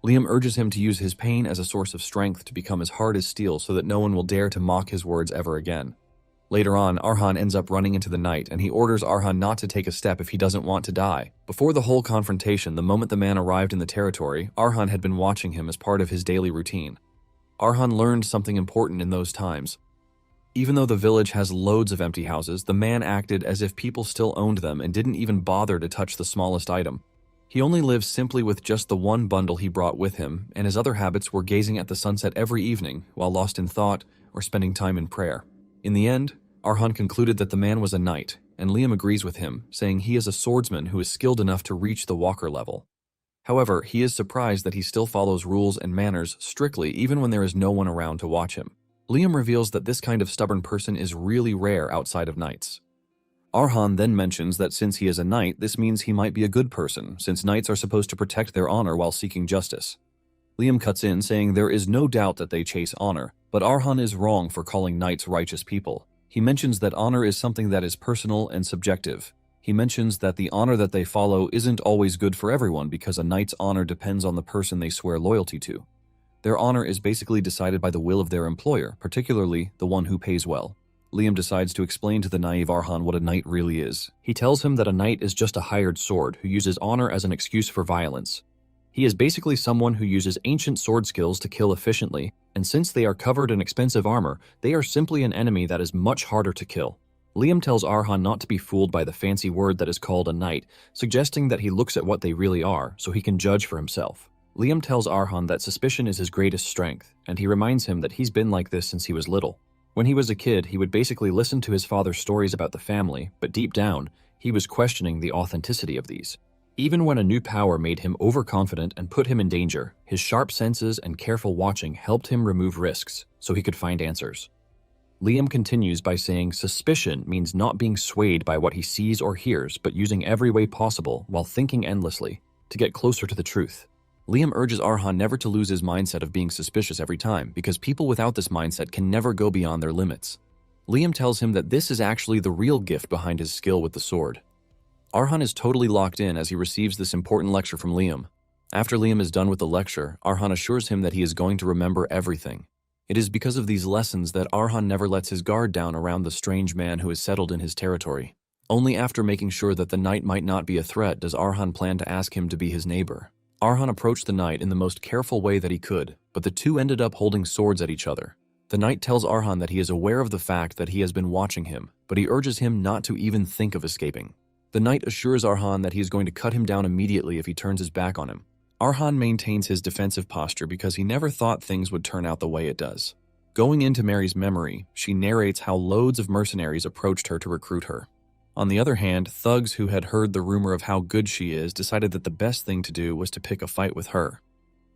Liam urges him to use his pain as a source of strength to become as hard as steel so that no one will dare to mock his words ever again. Later on, Arhan ends up running into the night, and he orders Arhan not to take a step if he doesn't want to die. Before the whole confrontation, the moment the man arrived in the territory, Arhan had been watching him as part of his daily routine. Arhan learned something important in those times. Even though the village has loads of empty houses, the man acted as if people still owned them and didn't even bother to touch the smallest item. He only lived simply with just the one bundle he brought with him, and his other habits were gazing at the sunset every evening while lost in thought or spending time in prayer. In the end, Arhan concluded that the man was a knight, and Liam agrees with him, saying he is a swordsman who is skilled enough to reach the walker level. However, he is surprised that he still follows rules and manners strictly even when there is no one around to watch him. Liam reveals that this kind of stubborn person is really rare outside of knights. Arhan then mentions that since he is a knight, this means he might be a good person, since knights are supposed to protect their honor while seeking justice. Liam cuts in, saying there is no doubt that they chase honor, but Arhan is wrong for calling knights righteous people. He mentions that honor is something that is personal and subjective. He mentions that the honor that they follow isn't always good for everyone because a knight's honor depends on the person they swear loyalty to. Their honor is basically decided by the will of their employer, particularly the one who pays well. Liam decides to explain to the naive Arhan what a knight really is. He tells him that a knight is just a hired sword who uses honor as an excuse for violence. He is basically someone who uses ancient sword skills to kill efficiently, and since they are covered in expensive armor, they are simply an enemy that is much harder to kill. Liam tells Arhan not to be fooled by the fancy word that is called a knight, suggesting that he looks at what they really are so he can judge for himself. Liam tells Arhan that suspicion is his greatest strength, and he reminds him that he's been like this since he was little. When he was a kid, he would basically listen to his father's stories about the family, but deep down, he was questioning the authenticity of these. Even when a new power made him overconfident and put him in danger, his sharp senses and careful watching helped him remove risks so he could find answers. Liam continues by saying suspicion means not being swayed by what he sees or hears, but using every way possible while thinking endlessly to get closer to the truth. Liam urges Arhan never to lose his mindset of being suspicious every time, because people without this mindset can never go beyond their limits. Liam tells him that this is actually the real gift behind his skill with the sword. Arhan is totally locked in as he receives this important lecture from Liam. After Liam is done with the lecture, Arhan assures him that he is going to remember everything. It is because of these lessons that Arhan never lets his guard down around the strange man who has settled in his territory. Only after making sure that the knight might not be a threat does Arhan plan to ask him to be his neighbor. Arhan approached the knight in the most careful way that he could, but the two ended up holding swords at each other. The knight tells Arhan that he is aware of the fact that he has been watching him, but he urges him not to even think of escaping. The knight assures Arhan that he is going to cut him down immediately if he turns his back on him. Arhan maintains his defensive posture because he never thought things would turn out the way it does. Going into Mary's memory, she narrates how loads of mercenaries approached her to recruit her. On the other hand, thugs who had heard the rumor of how good she is decided that the best thing to do was to pick a fight with her.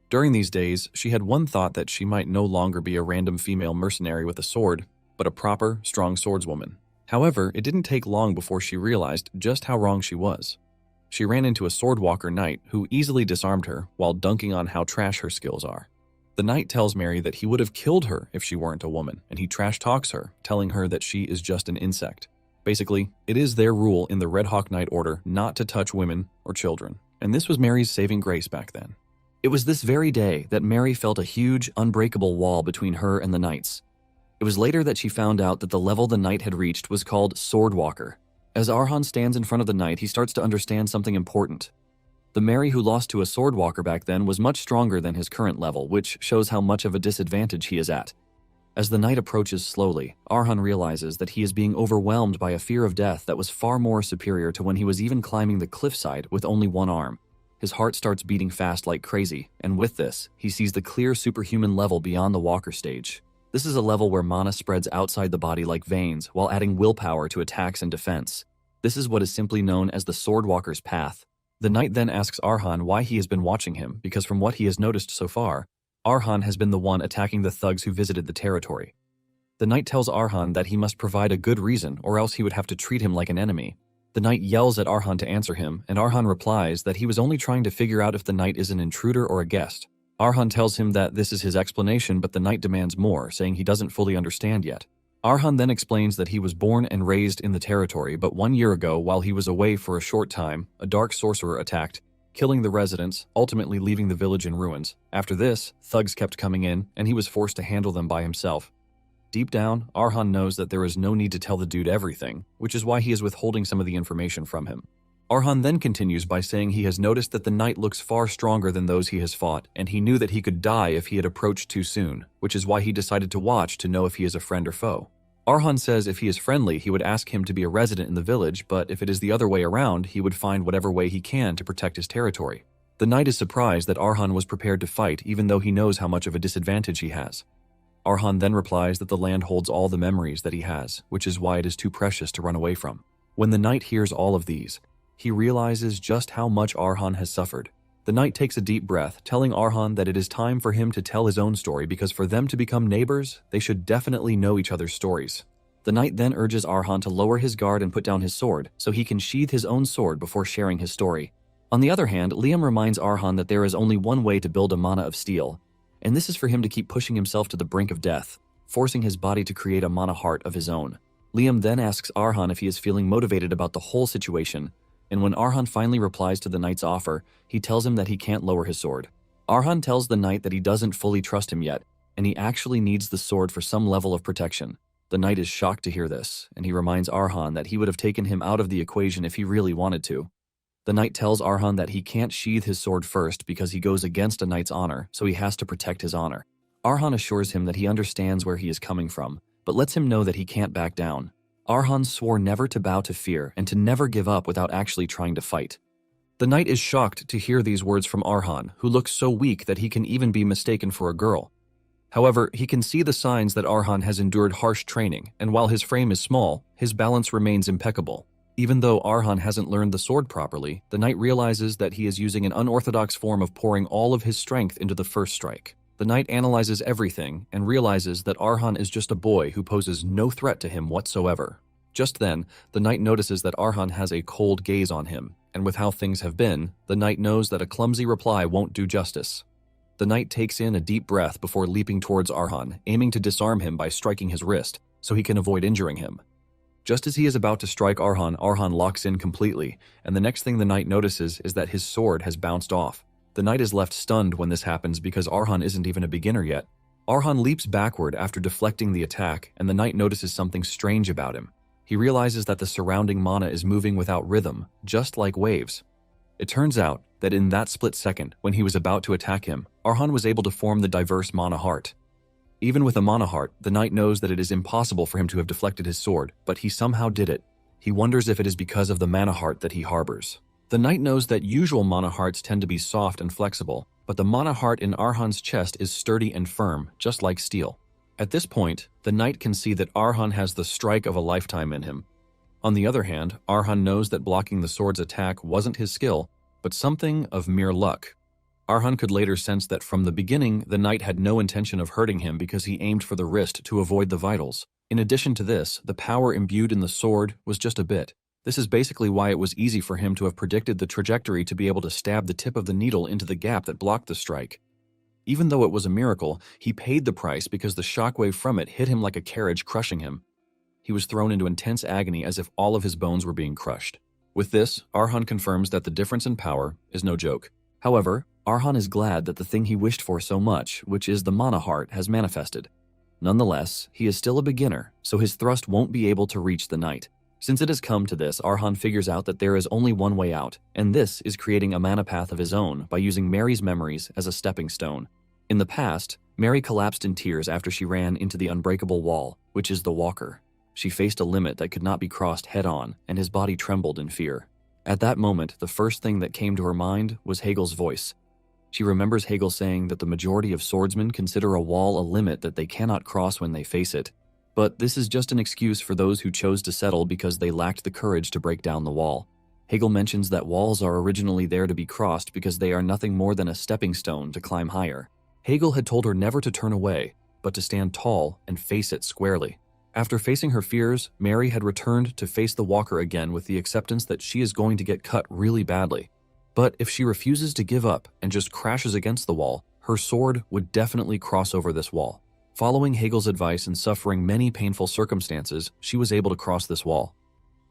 During these days, she had one thought that she might no longer be a random female mercenary with a sword, but a proper, strong swordswoman. However, it didn't take long before she realized just how wrong she was. She ran into a swordwalker knight who easily disarmed her while dunking on how trash her skills are. The knight tells Mary that he would have killed her if she weren't a woman, and he trash talks her, telling her that she is just an insect. Basically, it is their rule in the Red Hawk Knight Order not to touch women or children, and this was Mary's saving grace back then. It was this very day that Mary felt a huge, unbreakable wall between her and the knights. It was later that she found out that the level the knight had reached was called Swordwalker. As Arhan stands in front of the knight, he starts to understand something important. The Mary who lost to a swordwalker back then was much stronger than his current level, which shows how much of a disadvantage he is at. As the knight approaches slowly, Arhan realizes that he is being overwhelmed by a fear of death that was far more superior to when he was even climbing the cliffside with only one arm. His heart starts beating fast like crazy, and with this, he sees the clear superhuman level beyond the walker stage. This is a level where mana spreads outside the body like veins, while adding willpower to attacks and defense. This is what is simply known as the Swordwalker's path. The knight then asks Arhan why he has been watching him, because from what he has noticed so far, Arhan has been the one attacking the thugs who visited the territory. The knight tells Arhan that he must provide a good reason, or else he would have to treat him like an enemy. The knight yells at Arhan to answer him, and Arhan replies that he was only trying to figure out if the knight is an intruder or a guest. Arhan tells him that this is his explanation, but the knight demands more, saying he doesn't fully understand yet. Arhan then explains that he was born and raised in the territory, but 1 year ago, while he was away for a short time, a dark sorcerer attacked, killing the residents, ultimately leaving the village in ruins. After this, thugs kept coming in, and he was forced to handle them by himself. Deep down, Arhan knows that there is no need to tell the dude everything, which is why he is withholding some of the information from him. Arhan then continues by saying he has noticed that the knight looks far stronger than those he has fought, and he knew that he could die if he had approached too soon, which is why he decided to watch to know if he is a friend or foe. Arhan says if he is friendly, he would ask him to be a resident in the village, but if it is the other way around, he would find whatever way he can to protect his territory. The knight is surprised that Arhan was prepared to fight, even though he knows how much of a disadvantage he has. Arhan then replies that the land holds all the memories that he has, which is why it is too precious to run away from. When the knight hears all of these, he realizes just how much Arhan has suffered. The knight takes a deep breath, telling Arhan that it is time for him to tell his own story, because for them to become neighbors, they should definitely know each other's stories. The knight then urges Arhan to lower his guard and put down his sword, so he can sheath his own sword before sharing his story. On the other hand, Liam reminds Arhan that there is only one way to build a mana of steel, and this is for him to keep pushing himself to the brink of death, forcing his body to create a mana heart of his own. Liam then asks Arhan if he is feeling motivated about the whole situation, and when Arhan finally replies to the knight's offer, he tells him that he can't lower his sword. Arhan tells the knight that he doesn't fully trust him yet, and he actually needs the sword for some level of protection. The knight is shocked to hear this, and he reminds Arhan that he would have taken him out of the equation if he really wanted to. The knight tells Arhan that he can't sheath his sword first because he goes against a knight's honor, so he has to protect his honor. Arhan assures him that he understands where he is coming from, but lets him know that he can't back down. Arhan swore never to bow to fear and to never give up without actually trying to fight. The knight is shocked to hear these words from Arhan, who looks so weak that he can even be mistaken for a girl. However, he can see the signs that Arhan has endured harsh training, and while his frame is small, his balance remains impeccable. Even though Arhan hasn't learned the sword properly, the knight realizes that he is using an unorthodox form of pouring all of his strength into the first strike. The knight analyzes everything and realizes that Arhan is just a boy who poses no threat to him whatsoever. Just then, the knight notices that Arhan has a cold gaze on him, and with how things have been, the knight knows that a clumsy reply won't do justice. The knight takes in a deep breath before leaping towards Arhan, aiming to disarm him by striking his wrist, so he can avoid injuring him. Just as he is about to strike Arhan, Arhan locks in completely, and the next thing the knight notices is that his sword has bounced off. The knight is left stunned when this happens because Arhan isn't even a beginner yet. Arhan leaps backward after deflecting the attack, and the knight notices something strange about him. He realizes that the surrounding mana is moving without rhythm, just like waves. It turns out that in that split second, when he was about to attack him, Arhan was able to form the diverse mana heart. Even with a mana heart, the knight knows that it is impossible for him to have deflected his sword, but he somehow did it. He wonders if it is because of the mana heart that he harbors. The knight knows that usual mana hearts tend to be soft and flexible, but the mana heart in Arhan's chest is sturdy and firm, just like steel. At this point, the knight can see that Arhan has the strike of a lifetime in him. On the other hand, Arhan knows that blocking the sword's attack wasn't his skill, but something of mere luck. Arhan could later sense that from the beginning, the knight had no intention of hurting him because he aimed for the wrist to avoid the vitals. In addition to this, the power imbued in the sword was just a bit. This is basically why it was easy for him to have predicted the trajectory to be able to stab the tip of the needle into the gap that blocked the strike. Even though it was a miracle, he paid the price because the shockwave from it hit him like a carriage, crushing him. He was thrown into intense agony as if all of his bones were being crushed. With this, Arhan confirms that the difference in power is no joke. However, Arhan is glad that the thing he wished for so much, which is the mana heart, has manifested. Nonetheless, he is still a beginner, so his thrust won't be able to reach the knight. Since it has come to this, Arhan figures out that there is only one way out, and this is creating a mana path of his own by using Mary's memories as a stepping stone. In the past, Mary collapsed in tears after she ran into the unbreakable wall, which is the Walker. She faced a limit that could not be crossed head-on, and his body trembled in fear. At that moment, the first thing that came to her mind was Hegel's voice. She remembers Hegel saying that the majority of swordsmen consider a wall a limit that they cannot cross when they face it. But this is just an excuse for those who chose to settle because they lacked the courage to break down the wall. Hegel mentions that walls are originally there to be crossed because they are nothing more than a stepping stone to climb higher. Hegel had told her never to turn away, but to stand tall and face it squarely. After facing her fears, Mary had returned to face the Walker again with the acceptance that she is going to get cut really badly. But if she refuses to give up and just crashes against the wall, her sword would definitely cross over this wall. Following Hegel's advice and suffering many painful circumstances, she was able to cross this wall.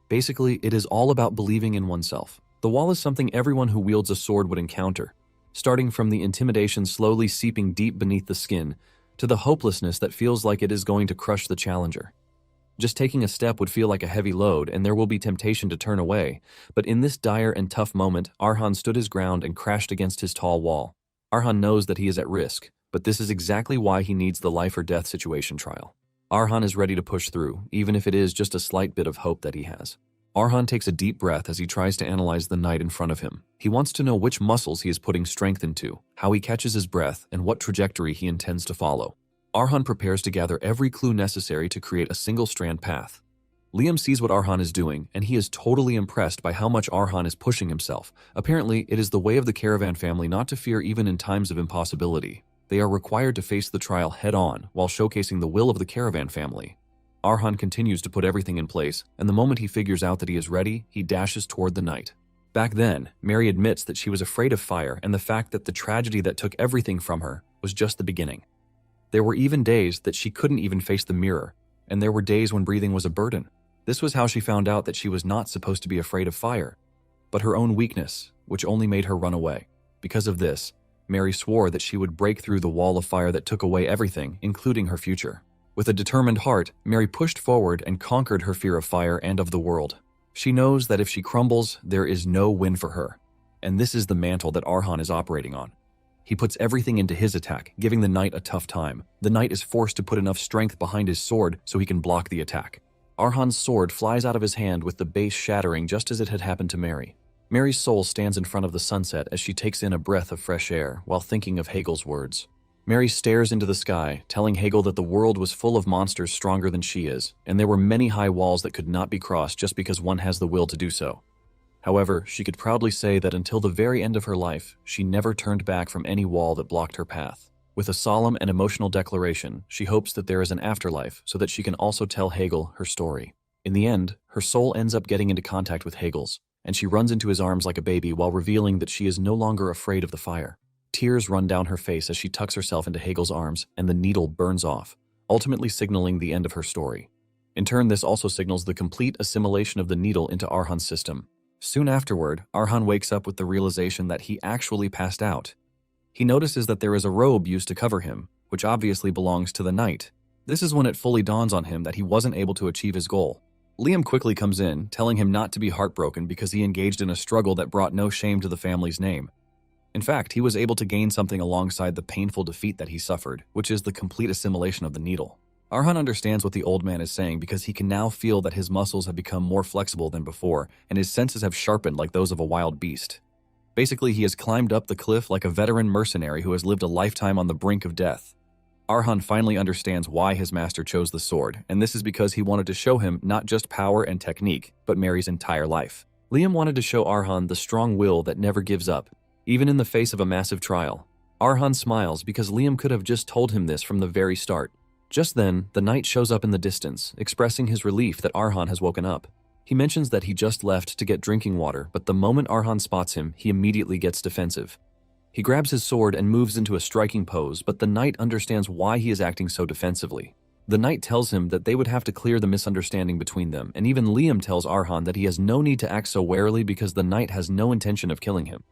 Basically, it is all about believing in oneself. The wall is something everyone who wields a sword would encounter, starting from the intimidation slowly seeping deep beneath the skin, to the hopelessness that feels like it is going to crush the challenger. Just taking a step would feel like a heavy load, and there will be temptation to turn away, but in this dire and tough moment, Arhan stood his ground and crashed against his tall wall. Arhan knows that he is at risk, but this is exactly why he needs the life or death situation trial. Arhan is ready to push through, even if it is just a slight bit of hope that he has. Arhan takes a deep breath as he tries to analyze the knight in front of him. He wants to know which muscles he is putting strength into, how he catches his breath, and what trajectory he intends to follow. Arhan prepares to gather every clue necessary to create a single-strand path. Liam sees what Arhan is doing, and he is totally impressed by how much Arhan is pushing himself. Apparently, it is the way of the Caravan family not to fear even in times of impossibility. They are required to face the trial head-on while showcasing the will of the Caravan family. Arhan continues to put everything in place, and the moment he figures out that he is ready, he dashes toward the knight. Back then, Mary admits that she was afraid of fire and the fact that the tragedy that took everything from her was just the beginning. There were even days that she couldn't even face the mirror, and there were days when breathing was a burden. This was how she found out that she was not supposed to be afraid of fire, but her own weakness, which only made her run away. Because of this, Mary swore that she would break through the wall of fire that took away everything, including her future. With a determined heart, Mary pushed forward and conquered her fear of fire and of the world. She knows that if she crumbles, there is no win for her, and this is the mantle that Arhan is operating on. He puts everything into his attack, giving the knight a tough time. The knight is forced to put enough strength behind his sword so he can block the attack. Arhan's sword flies out of his hand with the base shattering just as it had happened to Mary. Mary's soul stands in front of the sunset as she takes in a breath of fresh air while thinking of Hegel's words. Mary stares into the sky, telling Hegel that the world was full of monsters stronger than she is, and there were many high walls that could not be crossed just because one has the will to do so. However, she could proudly say that until the very end of her life, she never turned back from any wall that blocked her path. With a solemn and emotional declaration, she hopes that there is an afterlife so that she can also tell Hegel her story. In the end, her soul ends up getting into contact with Hegel's, and she runs into his arms like a baby while revealing that she is no longer afraid of the fire. Tears run down her face as she tucks herself into Hegel's arms, and the needle burns off, ultimately signaling the end of her story. In turn, this also signals the complete assimilation of the needle into Arhan's system. Soon afterward, Arhan wakes up with the realization that he actually passed out. He notices that there is a robe used to cover him, which obviously belongs to the knight. This is when it fully dawns on him that he wasn't able to achieve his goal. Liam quickly comes in, telling him not to be heartbroken because he engaged in a struggle that brought no shame to the family's name. In fact, he was able to gain something alongside the painful defeat that he suffered, which is the complete assimilation of the needle. Arhan understands what the old man is saying because he can now feel that his muscles have become more flexible than before, and his senses have sharpened like those of a wild beast. Basically, he has climbed up the cliff like a veteran mercenary who has lived a lifetime on the brink of death. Arhan finally understands why his master chose the sword, and this is because he wanted to show him not just power and technique, but Mary's entire life. Liam wanted to show Arhan the strong will that never gives up, even in the face of a massive trial. Arhan smiles because Liam could have just told him this from the very start. Just then, the knight shows up in the distance, expressing his relief that Arhan has woken up. He mentions that he just left to get drinking water, but the moment Arhan spots him, he immediately gets defensive. He grabs his sword and moves into a striking pose, but the knight understands why he is acting so defensively. The knight tells him that they would have to clear the misunderstanding between them, and even Liam tells Arhan that he has no need to act so warily because the knight has no intention of killing him.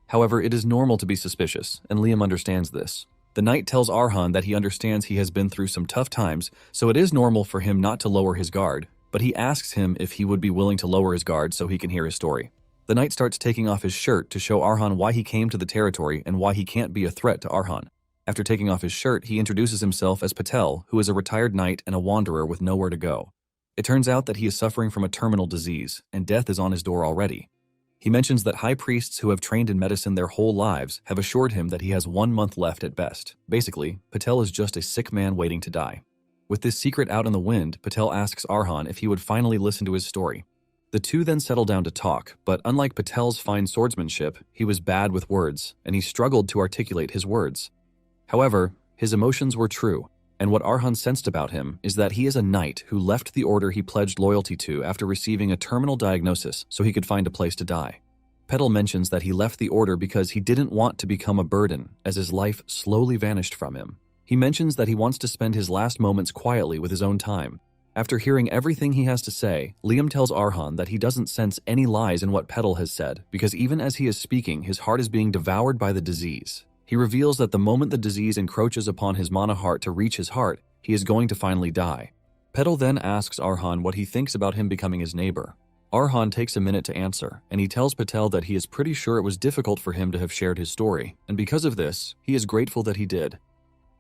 However, it is normal to be suspicious, and Liam understands this. The knight tells Arhan that he understands he has been through some tough times, so it is normal for him not to lower his guard, but he asks him if he would be willing to lower his guard so he can hear his story. The knight starts taking off his shirt to show Arhan why he came to the territory and why he can't be a threat to Arhan. After taking off his shirt, he introduces himself as Patel, who is a retired knight and a wanderer with nowhere to go. It turns out that he is suffering from a terminal disease, and death is on his door already. He mentions that high priests who have trained in medicine their whole lives have assured him that he has 1 month left at best. Basically, Patel is just a sick man waiting to die. With this secret out in the wind, Patel asks Arhan if he would finally listen to his story. The two then settle down to talk, but unlike Patel's fine swordsmanship, he was bad with words, and he struggled to articulate his words. However, his emotions were true, and what Arhan sensed about him is that he is a knight who left the order he pledged loyalty to after receiving a terminal diagnosis so he could find a place to die. Petal mentions that he left the order because he didn't want to become a burden, as his life slowly vanished from him. He mentions that he wants to spend his last moments quietly with his own time. After hearing everything he has to say, Liam tells Arhan that he doesn't sense any lies in what Petal has said, because even as he is speaking, his heart is being devoured by the disease. He reveals that the moment the disease encroaches upon his mana heart to reach his heart, he is going to finally die. Petal then asks Arhan what he thinks about him becoming his neighbor. Arhan takes a minute to answer, and he tells Patel that he is pretty sure it was difficult for him to have shared his story, and because of this, he is grateful that he did.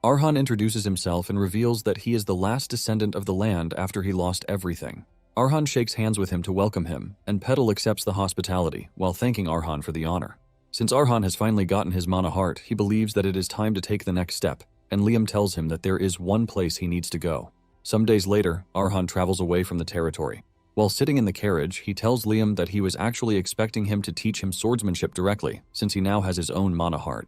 Arhan introduces himself and reveals that he is the last descendant of the land after he lost everything. Arhan shakes hands with him to welcome him, and Petal accepts the hospitality while thanking Arhan for the honor. Since Arhan has finally gotten his mana heart, he believes that it is time to take the next step, and Liam tells him that there is one place he needs to go. Some days later, Arhan travels away from the territory. While sitting in the carriage, he tells Liam that he was actually expecting him to teach him swordsmanship directly, since he now has his own mana heart.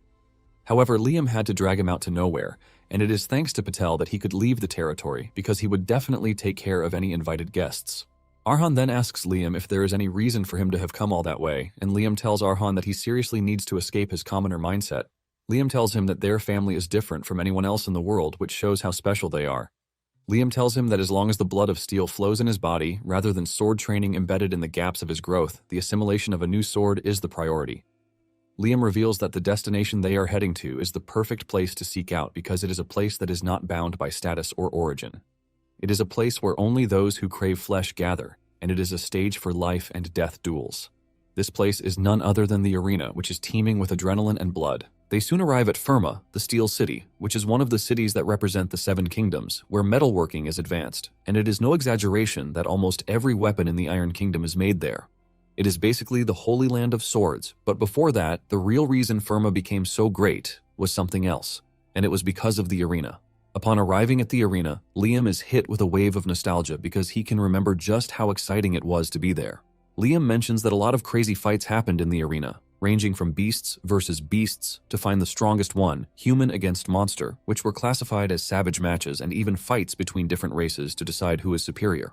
However, Liam had to drag him out to nowhere, and it is thanks to Patel that he could leave the territory because he would definitely take care of any invited guests. Arhan then asks Liam if there is any reason for him to have come all that way, and Liam tells Arhan that he seriously needs to escape his commoner mindset. Liam tells him that their family is different from anyone else in the world, which shows how special they are. Liam tells him that as long as the blood of steel flows in his body, rather than sword training embedded in the gaps of his growth, the assimilation of a new sword is the priority. Liam reveals that the destination they are heading to is the perfect place to seek out because it is a place that is not bound by status or origin. It is a place where only those who crave flesh gather, and it is a stage for life and death duels. This place is none other than the arena, which is teeming with adrenaline and blood. They soon arrive at Firma, the Steel City, which is one of the cities that represent the Seven Kingdoms, where metalworking is advanced, and it is no exaggeration that almost every weapon in the Iron Kingdom is made there. It is basically the Holy Land of Swords, but before that, the real reason Firma became so great was something else. and it was because of the arena. Upon arriving at the arena, Liam is hit with a wave of nostalgia because he can remember just how exciting it was to be there. Liam mentions that a lot of crazy fights happened in the arena, ranging from beasts versus beasts to find the strongest one, human against monster, which were classified as savage matches, and even fights between different races to decide who is superior.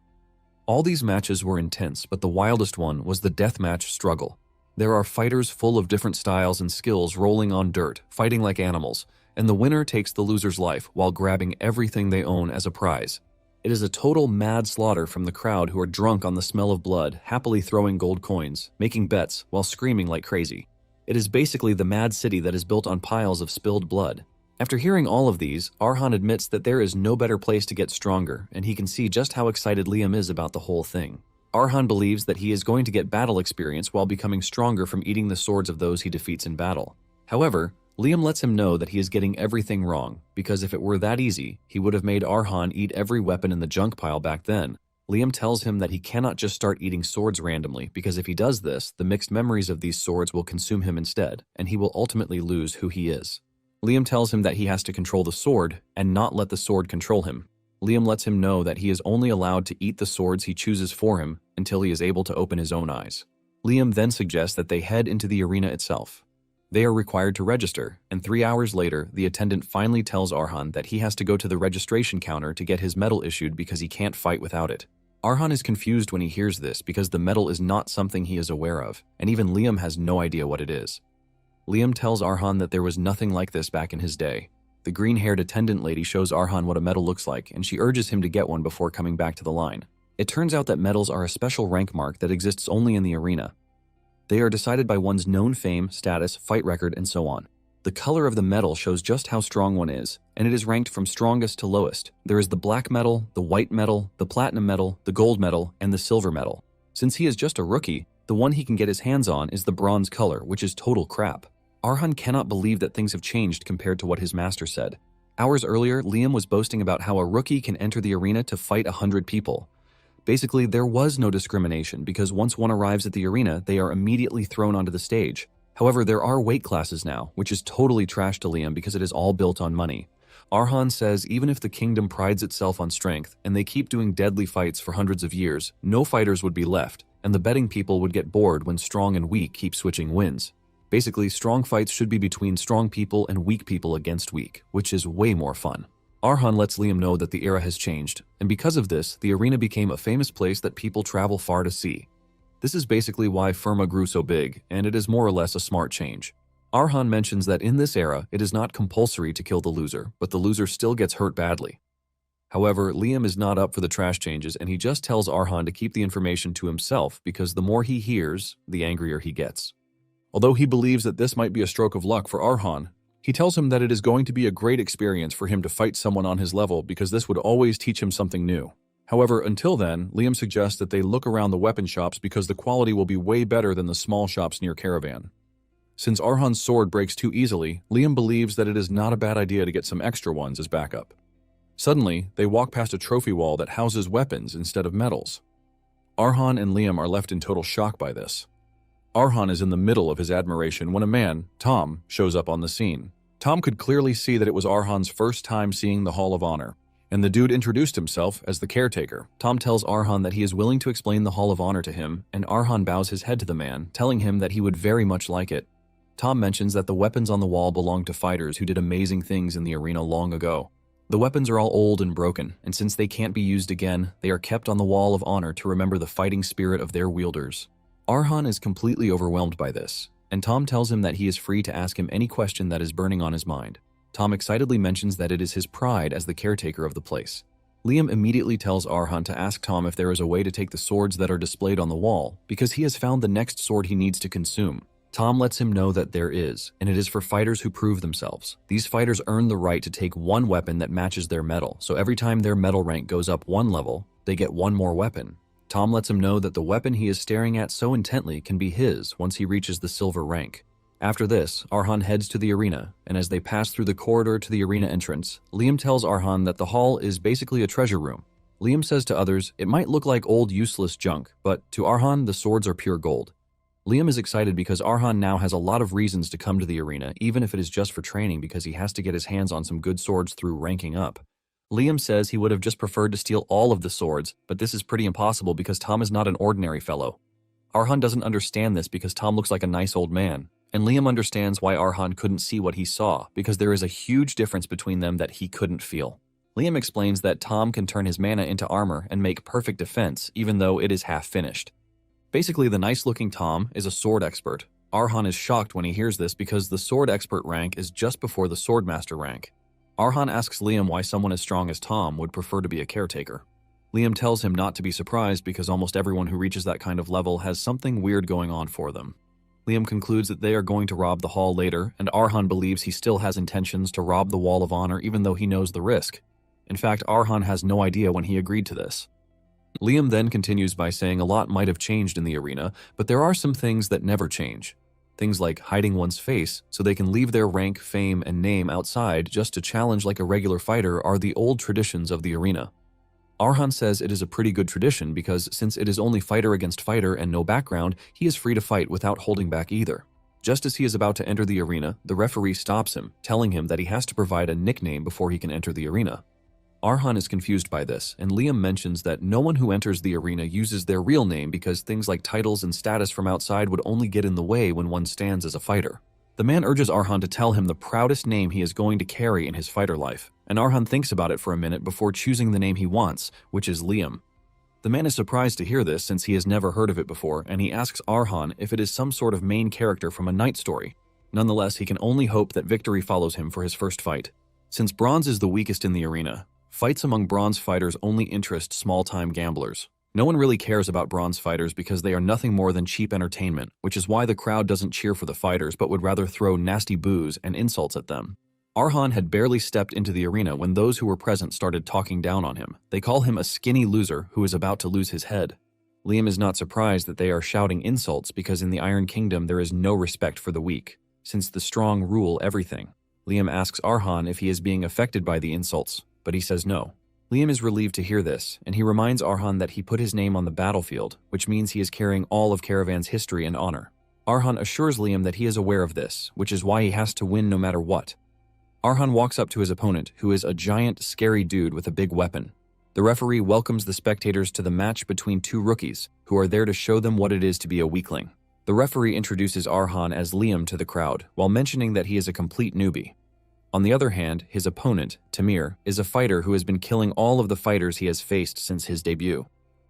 All these matches were intense, but the wildest one was the deathmatch struggle. There are fighters full of different styles and skills rolling on dirt, fighting like animals, and the winner takes the loser's life while grabbing everything they own as a prize. It is a total mad slaughter from the crowd who are drunk on the smell of blood, happily throwing gold coins, making bets, while screaming like crazy. It is basically the mad city that is built on piles of spilled blood. After hearing all of these, Arhan admits that there is no better place to get stronger, and he can see just how excited Liam is about the whole thing. Arhan believes that he is going to get battle experience while becoming stronger from eating the swords of those he defeats in battle. However, Liam lets him know that he is getting everything wrong, because if it were that easy, he would have made Arhan eat every weapon in the junk pile back then. Liam tells him that he cannot just start eating swords randomly, because if he does this, the mixed memories of these swords will consume him instead, and he will ultimately lose who he is. Liam tells him that he has to control the sword and not let the sword control him. Liam lets him know that he is only allowed to eat the swords he chooses for him until he is able to open his own eyes. Liam then suggests that they head into the arena itself. They are required to register, and 3 hours later, the attendant finally tells Arhan that he has to go to the registration counter to get his medal issued because he can't fight without it. Arhan is confused when he hears this because the medal is not something he is aware of, and even Liam has no idea what it is. Liam tells Arhan that there was nothing like this back in his day. The green-haired attendant lady shows Arhan what a medal looks like, and she urges him to get one before coming back to the line. It turns out that medals are a special rank mark that exists only in the arena. They are decided by one's known fame, status, fight record, and so on. The color of the medal shows just how strong one is, and it is ranked from strongest to lowest. There is the black medal, the white medal, the platinum medal, the gold medal, and the silver medal. Since he is just a rookie, the one he can get his hands on is the bronze color, which is total crap. Arhan cannot believe that things have changed compared to what his master said. Hours earlier, Liam was boasting about how a rookie can enter the arena to fight 100 people. Basically, there was no discrimination because once one arrives at the arena, they are immediately thrown onto the stage. However, there are weight classes now, which is totally trash to Liam because it is all built on money. Arhan says even if the kingdom prides itself on strength and they keep doing deadly fights for hundreds of years, no fighters would be left, and the betting people would get bored when strong and weak keep switching wins. Basically, strong fights should be between strong people and weak people against weak, which is way more fun. Arhan lets Liam know that the era has changed, and because of this, the arena became a famous place that people travel far to see. This is basically why Firma grew so big, and it is more or less a smart change. Arhan mentions that in this era, it is not compulsory to kill the loser, but the loser still gets hurt badly. However, Liam is not up for the trash changes, and he just tells Arhan to keep the information to himself because the more he hears, the angrier he gets. Although he believes that this might be a stroke of luck for Arhan, he tells him that it is going to be a great experience for him to fight someone on his level because this would always teach him something new. However, until then, Liam suggests that they look around the weapon shops because the quality will be way better than the small shops near Caravan. Since Arhan's sword breaks too easily, Liam believes that it is not a bad idea to get some extra ones as backup. Suddenly, they walk past a trophy wall that houses weapons instead of medals. Arhan and Liam are left in total shock by this. Arhan is in the middle of his admiration when a man, Tom, shows up on the scene. Tom could clearly see that it was Arhan's first time seeing the Hall of Honor, and the dude introduced himself as the caretaker. Tom tells Arhan that he is willing to explain the Hall of Honor to him, and Arhan bows his head to the man, telling him that he would very much like it. Tom mentions that the weapons on the wall belong to fighters who did amazing things in the arena long ago. The weapons are all old and broken, and since they can't be used again, they are kept on the Wall of Honor to remember the fighting spirit of their wielders. Arhan is completely overwhelmed by this, and Tom tells him that he is free to ask him any question that is burning on his mind. Tom excitedly mentions that it is his pride as the caretaker of the place. Liam immediately tells Arhan to ask Tom if there is a way to take the swords that are displayed on the wall, because he has found the next sword he needs to consume. Tom lets him know that there is, and it is for fighters who prove themselves. These fighters earn the right to take one weapon that matches their medal, so every time their medal rank goes up one level, they get one more weapon. Tom lets him know that the weapon he is staring at so intently can be his once he reaches the silver rank. After this, Arhan heads to the arena, and as they pass through the corridor to the arena entrance, Liam tells Arhan that the hall is basically a treasure room. Liam says to others, it might look like old useless junk, but to Arhan, the swords are pure gold. Liam is excited because Arhan now has a lot of reasons to come to the arena, even if it is just for training because he has to get his hands on some good swords through ranking up. Liam says he would have just preferred to steal all of the swords, but this is pretty impossible because Tom is not an ordinary fellow. Arhan doesn't understand this because Tom looks like a nice old man, and Liam understands why Arhan couldn't see what he saw because there is a huge difference between them that he couldn't feel. Liam explains that Tom can turn his mana into armor and make perfect defense even though it is half finished. Basically, the nice-looking Tom is a sword expert. Arhan is shocked when he hears this because the sword expert rank is just before the swordmaster rank. Arhan asks Liam why someone as strong as Tom would prefer to be a caretaker. Liam tells him not to be surprised because almost everyone who reaches that kind of level has something weird going on for them. Liam concludes that they are going to rob the hall later, and Arhan believes he still has intentions to rob the Wall of Honor even though he knows the risk. In fact, Arhan has no idea when he agreed to this. Liam then continues by saying a lot might have changed in the arena, but there are some things that never change. Things like hiding one's face so they can leave their rank, fame, and name outside just to challenge like a regular fighter are the old traditions of the arena. Arhan says it is a pretty good tradition because since it is only fighter against fighter and no background, he is free to fight without holding back either. Just as he is about to enter the arena, the referee stops him, telling him that he has to provide a nickname before he can enter the arena. Arhan is confused by this, and Liam mentions that no one who enters the arena uses their real name because things like titles and status from outside would only get in the way when one stands as a fighter. The man urges Arhan to tell him the proudest name he is going to carry in his fighter life, and Arhan thinks about it for a minute before choosing the name he wants, which is Liam. The man is surprised to hear this since he has never heard of it before, and he asks Arhan if it is some sort of main character from a knight story. Nonetheless, he can only hope that victory follows him for his first fight. Since bronze is the weakest in the arena, fights among bronze fighters only interest small-time gamblers. No one really cares about bronze fighters because they are nothing more than cheap entertainment, which is why the crowd doesn't cheer for the fighters but would rather throw nasty boos and insults at them. Arhan had barely stepped into the arena when those who were present started talking down on him. They call him a skinny loser who is about to lose his head. Liam is not surprised that they are shouting insults because in the Iron Kingdom there is no respect for the weak, since the strong rule everything. Liam asks Arhan if he is being affected by the insults, but he says no. Liam is relieved to hear this, and he reminds Arhan that he put his name on the battlefield, which means he is carrying all of Caravan's history and honor. Arhan assures Liam that he is aware of this, which is why he has to win no matter what. Arhan walks up to his opponent, who is a giant, scary dude with a big weapon. The referee welcomes the spectators to the match between two rookies, who are there to show them what it is to be a weakling. The referee introduces Arhan as Liam to the crowd, while mentioning that he is a complete newbie. On the other hand, his opponent, Tamir, is a fighter who has been killing all of the fighters he has faced since his debut.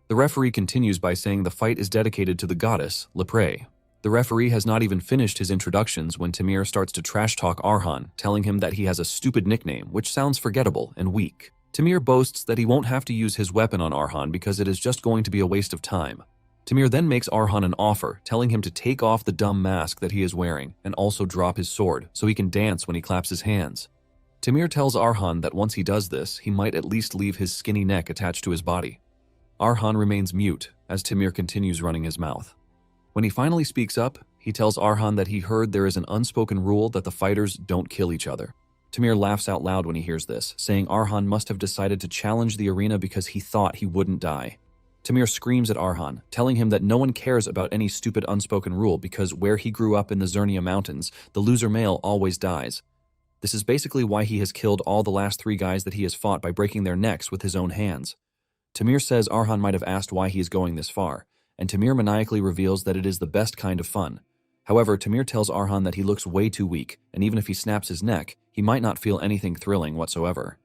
The referee continues by saying the fight is dedicated to the goddess, Lepre. The referee has not even finished his introductions when Tamir starts to trash-talk Arhan, telling him that he has a stupid nickname, which sounds forgettable and weak. Tamir boasts that he won't have to use his weapon on Arhan because it is just going to be a waste of time. Tamir then makes Arhan an offer, telling him to take off the dumb mask that he is wearing and also drop his sword so he can dance when he claps his hands. Tamir tells Arhan that once he does this, he might at least leave his skinny neck attached to his body. Arhan remains mute as Tamir continues running his mouth. When he finally speaks up, he tells Arhan that he heard there is an unspoken rule that the fighters don't kill each other. Tamir laughs out loud when he hears this, saying Arhan must have decided to challenge the arena because he thought he wouldn't die. Tamir screams at Arhan, telling him that no one cares about any stupid unspoken rule because where he grew up in the Zernia Mountains, the loser male always dies. This is basically why he has killed all the last 3 guys that he has fought by breaking their necks with his own hands. Tamir says Arhan might have asked why he is going this far, and Tamir maniacally reveals that it is the best kind of fun. However, Tamir tells Arhan that he looks way too weak, and even if he snaps his neck, he might not feel anything thrilling whatsoever.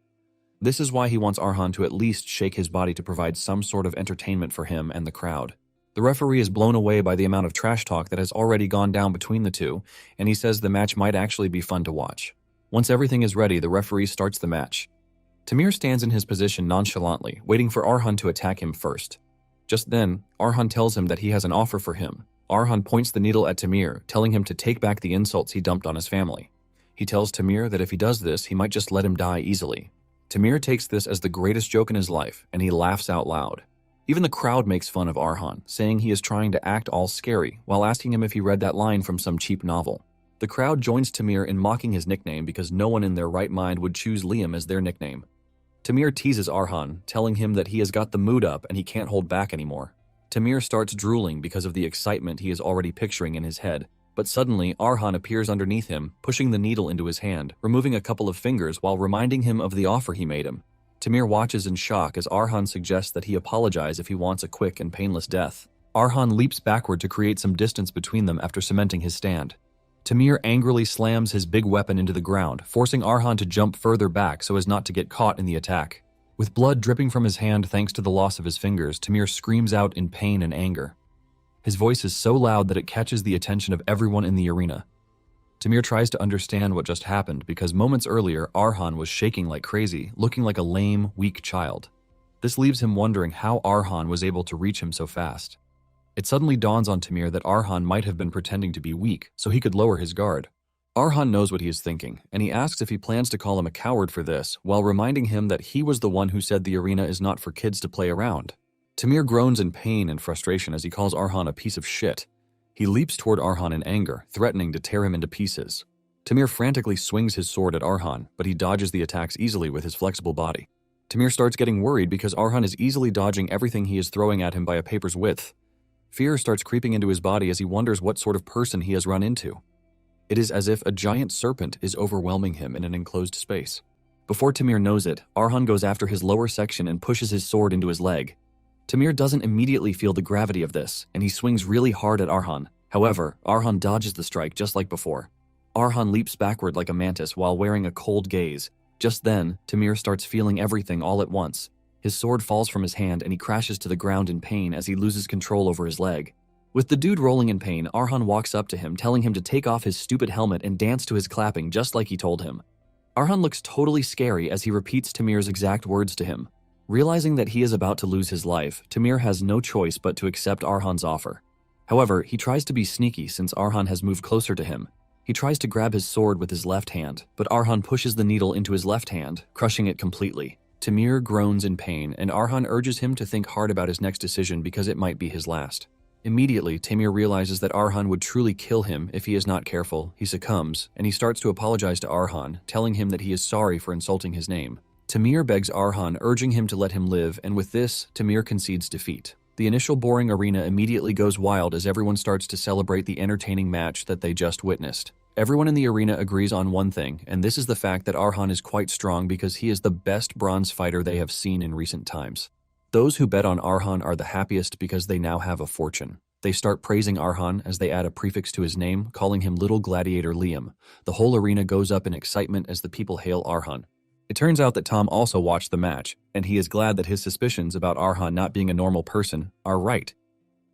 This is why he wants Arhan to at least shake his body to provide some sort of entertainment for him and the crowd. The referee is blown away by the amount of trash talk that has already gone down between the two, and he says the match might actually be fun to watch. Once everything is ready, the referee starts the match. Tamir stands in his position nonchalantly, waiting for Arhan to attack him first. Just then, Arhan tells him that he has an offer for him. Arhan points the needle at Tamir, telling him to take back the insults he dumped on his family. He tells Tamir that if he does this, he might just let him die easily. Tamir takes this as the greatest joke in his life, and he laughs out loud. Even the crowd makes fun of Arhan, saying he is trying to act all scary, while asking him if he read that line from some cheap novel. The crowd joins Tamir in mocking his nickname because no one in their right mind would choose Liam as their nickname. Tamir teases Arhan, telling him that he has got the mood up and he can't hold back anymore. Tamir starts drooling because of the excitement he is already picturing in his head, but suddenly Arhan appears underneath him, pushing the needle into his hand, removing a couple of fingers while reminding him of the offer he made him. Tamir watches in shock as Arhan suggests that he apologize if he wants a quick and painless death. Arhan leaps backward to create some distance between them after cementing his stand. Tamir angrily slams his big weapon into the ground, forcing Arhan to jump further back so as not to get caught in the attack. With blood dripping from his hand thanks to the loss of his fingers, Tamir screams out in pain and anger. His voice is so loud that it catches the attention of everyone in the arena. Tamir tries to understand what just happened because moments earlier, Arhan was shaking like crazy, looking like a lame, weak child. This leaves him wondering how Arhan was able to reach him so fast. It suddenly dawns on Tamir that Arhan might have been pretending to be weak so he could lower his guard. Arhan knows what he is thinking, and he asks if he plans to call him a coward for this, while reminding him that he was the one who said the arena is not for kids to play around. Tamir groans in pain and frustration as he calls Arhan a piece of shit. He leaps toward Arhan in anger, threatening to tear him into pieces. Tamir frantically swings his sword at Arhan, but he dodges the attacks easily with his flexible body. Tamir starts getting worried because Arhan is easily dodging everything he is throwing at him by a paper's width. Fear starts creeping into his body as he wonders what sort of person he has run into. It is as if a giant serpent is overwhelming him in an enclosed space. Before Tamir knows it, Arhan goes after his lower section and pushes his sword into his leg. Tamir doesn't immediately feel the gravity of this, and he swings really hard at Arhan. However, Arhan dodges the strike just like before. Arhan leaps backward like a mantis while wearing a cold gaze. Just then, Tamir starts feeling everything all at once. His sword falls from his hand and he crashes to the ground in pain as he loses control over his leg. With the dude rolling in pain, Arhan walks up to him, telling him to take off his stupid helmet and dance to his clapping just like he told him. Arhan looks totally scary as he repeats Tamir's exact words to him. Realizing that he is about to lose his life, Tamir has no choice but to accept Arhan's offer. However, he tries to be sneaky since Arhan has moved closer to him. He tries to grab his sword with his left hand, but Arhan pushes the needle into his left hand, crushing it completely. Tamir groans in pain, and Arhan urges him to think hard about his next decision because it might be his last. Immediately, Tamir realizes that Arhan would truly kill him if he is not careful. He succumbs, and he starts to apologize to Arhan, telling him that he is sorry for insulting his name. Tamir begs Arhan, urging him to let him live, and with this, Tamir concedes defeat. The initial boring arena immediately goes wild as everyone starts to celebrate the entertaining match that they just witnessed. Everyone in the arena agrees on one thing, and this is the fact that Arhan is quite strong because he is the best bronze fighter they have seen in recent times. Those who bet on Arhan are the happiest because they now have a fortune. They start praising Arhan as they add a prefix to his name, calling him Little Gladiator Liam. The whole arena goes up in excitement as the people hail Arhan. It turns out that Tom also watched the match, and he is glad that his suspicions about Arhan not being a normal person are right.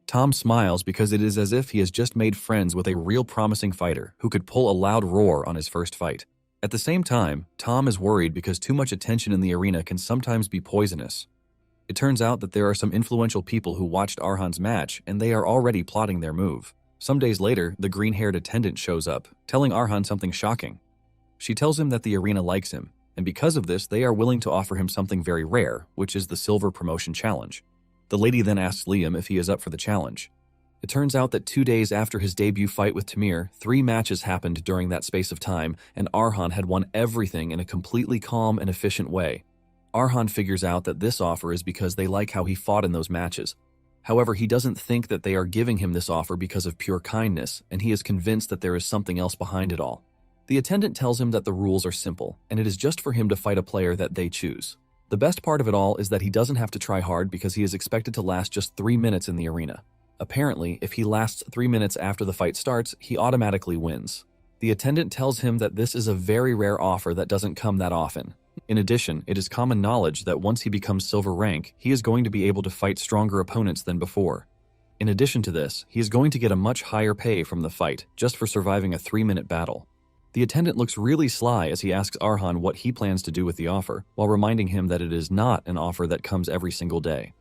Tom smiles because it is as if he has just made friends with a real promising fighter who could pull a loud roar on his first fight. At the same time, Tom is worried because too much attention in the arena can sometimes be poisonous. It turns out that there are some influential people who watched Arhan's match, and they are already plotting their move. Some days later, the green-haired attendant shows up, telling Arhan something shocking. She tells him that the arena likes him, and because of this, they are willing to offer him something very rare, which is the Silver Promotion Challenge. The lady then asks Liam if he is up for the challenge. It turns out that 2 days after his debut fight with Tamir, 3 matches happened during that space of time, and Arhan had won everything in a completely calm and efficient way. Arhan figures out that this offer is because they like how he fought in those matches. However, he doesn't think that they are giving him this offer because of pure kindness, and he is convinced that there is something else behind it all. The attendant tells him that the rules are simple, and it is just for him to fight a player that they choose. The best part of it all is that he doesn't have to try hard because he is expected to last just 3 minutes in the arena. Apparently, if he lasts 3 minutes after the fight starts, he automatically wins. The attendant tells him that this is a very rare offer that doesn't come that often. In addition, it is common knowledge that once he becomes silver rank, he is going to be able to fight stronger opponents than before. In addition to this, he is going to get a much higher pay from the fight just for surviving a 3-minute battle. The attendant looks really sly as he asks Arhan what he plans to do with the offer, while reminding him that it is not an offer that comes every single day.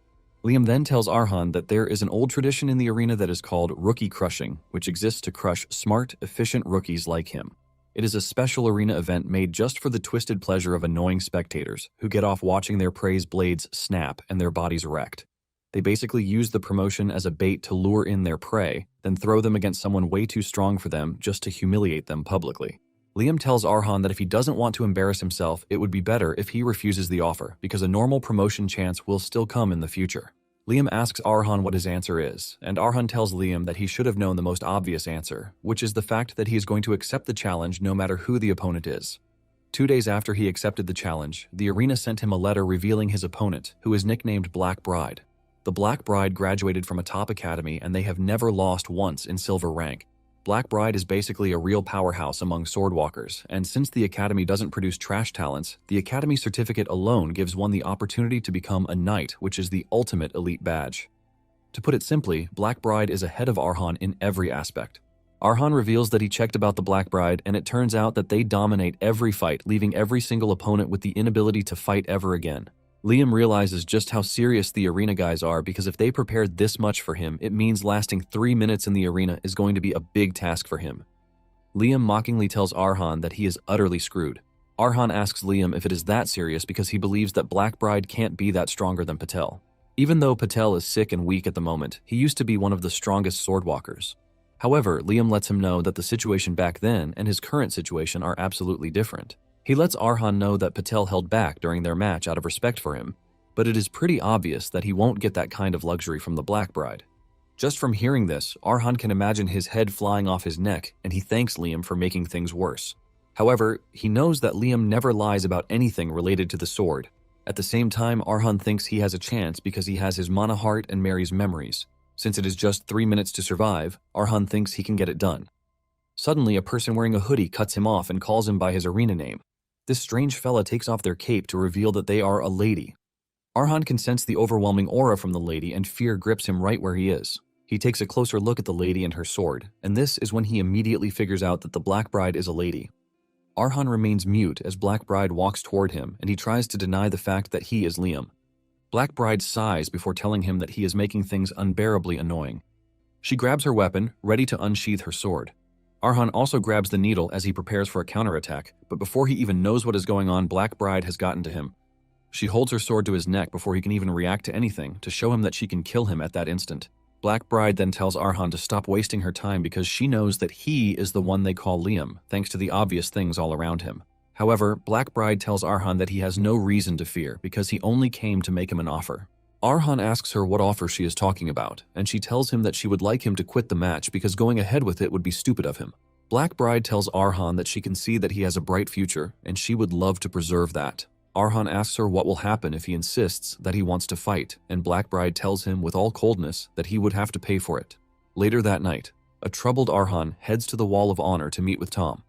Liam then tells Arhan that there is an old tradition in the arena that is called rookie crushing, which exists to crush smart, efficient rookies like him. It is a special arena event made just for the twisted pleasure of annoying spectators who get off watching their prey's blades snap and their bodies wrecked. They basically use the promotion as a bait to lure in their prey, then throw them against someone way too strong for them just to humiliate them publicly. Liam tells Arhan that if he doesn't want to embarrass himself, it would be better if he refuses the offer because a normal promotion chance will still come in the future. Liam asks Arhan what his answer is, and Arhan tells Liam that he should have known the most obvious answer, which is the fact that he is going to accept the challenge no matter who the opponent is. 2 days after he accepted the challenge, the arena sent him a letter revealing his opponent, who is nicknamed Black Bride. The Black Bride graduated from a top academy and they have never lost once in silver rank. Black Bride is basically a real powerhouse among swordwalkers, and since the academy doesn't produce trash talents, the academy certificate alone gives one the opportunity to become a knight, which is the ultimate elite badge. To put it simply, Black Bride is ahead of Arhan in every aspect. Arhan reveals that he checked about the Black Bride, and it turns out that they dominate every fight, leaving every single opponent with the inability to fight ever again. Liam realizes just how serious the arena guys are because if they prepared this much for him, it means lasting 3 minutes in the arena is going to be a big task for him. Liam mockingly tells Arhan that he is utterly screwed. Arhan asks Liam if it is that serious because he believes that Black Bride can't be that stronger than Patel. Even though Patel is sick and weak at the moment, he used to be one of the strongest swordwalkers. However, Liam lets him know that the situation back then and his current situation are absolutely different. He lets Arhan know that Patel held back during their match out of respect for him, but it is pretty obvious that he won't get that kind of luxury from the Black Bride. Just from hearing this, Arhan can imagine his head flying off his neck, and he thanks Liam for making things worse. However, he knows that Liam never lies about anything related to the sword. At the same time, Arhan thinks he has a chance because he has his mana heart and Mary's memories. Since it is just 3 minutes to survive, Arhan thinks he can get it done. Suddenly, a person wearing a hoodie cuts him off and calls him by his arena name. This strange fella takes off their cape to reveal that they are a lady. Arhan can sense the overwhelming aura from the lady and fear grips him right where he is. He takes a closer look at the lady and her sword, and this is when he immediately figures out that the Black Bride is a lady. Arhan remains mute as Black Bride walks toward him and he tries to deny the fact that he is Liam. Black Bride sighs before telling him that he is making things unbearably annoying. She grabs her weapon, ready to unsheath her sword. Arhan also grabs the needle as he prepares for a counterattack, but before he even knows what is going on, Black Bride has gotten to him. She holds her sword to his neck before he can even react to anything, to show him that she can kill him at that instant. Black Bride then tells Arhan to stop wasting her time because she knows that he is the one they call Liam, thanks to the obvious things all around him. However, Black Bride tells Arhan that he has no reason to fear because he only came to make him an offer. Arhan asks her what offer she is talking about, and she tells him that she would like him to quit the match because going ahead with it would be stupid of him. Black Bride tells Arhan that she can see that he has a bright future, and she would love to preserve that. Arhan asks her what will happen if he insists that he wants to fight, and Black Bride tells him with all coldness that he would have to pay for it. Later that night, a troubled Arhan heads to the Wall of Honor to meet with Tom.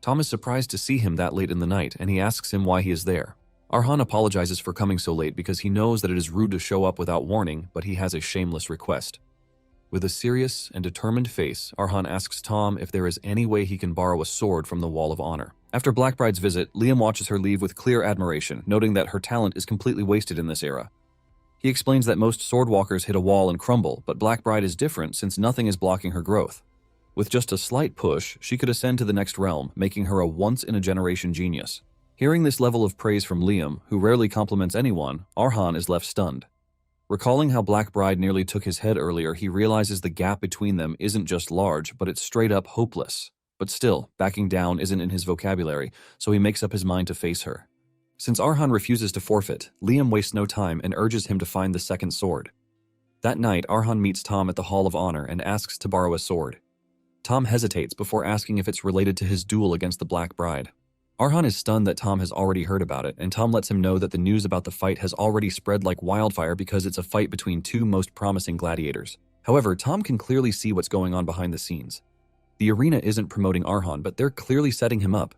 Tom is surprised to see him that late in the night, and he asks him why he is there. Arhan apologizes for coming so late because he knows that it is rude to show up without warning, but he has a shameless request. With a serious and determined face, Arhan asks Tom if there is any way he can borrow a sword from the Wall of Honor. After Black Bride's visit, Liam watches her leave with clear admiration, noting that her talent is completely wasted in this era. He explains that most swordwalkers hit a wall and crumble, but Black Bride is different since nothing is blocking her growth. With just a slight push, she could ascend to the next realm, making her a once-in-a-generation genius. Hearing this level of praise from Liam, who rarely compliments anyone, Arhan is left stunned. Recalling how Black Bride nearly took his head earlier, he realizes the gap between them isn't just large, but it's straight up hopeless. But still, backing down isn't in his vocabulary, so he makes up his mind to face her. Since Arhan refuses to forfeit, Liam wastes no time and urges him to find the second sword. That night, Arhan meets Tom at the Hall of Honor and asks to borrow a sword. Tom hesitates before asking if it's related to his duel against the Black Bride. Arhan is stunned that Tom has already heard about it, and Tom lets him know that the news about the fight has already spread like wildfire because it's a fight between two most promising gladiators. However, Tom can clearly see what's going on behind the scenes. The arena isn't promoting Arhan, but they're clearly setting him up.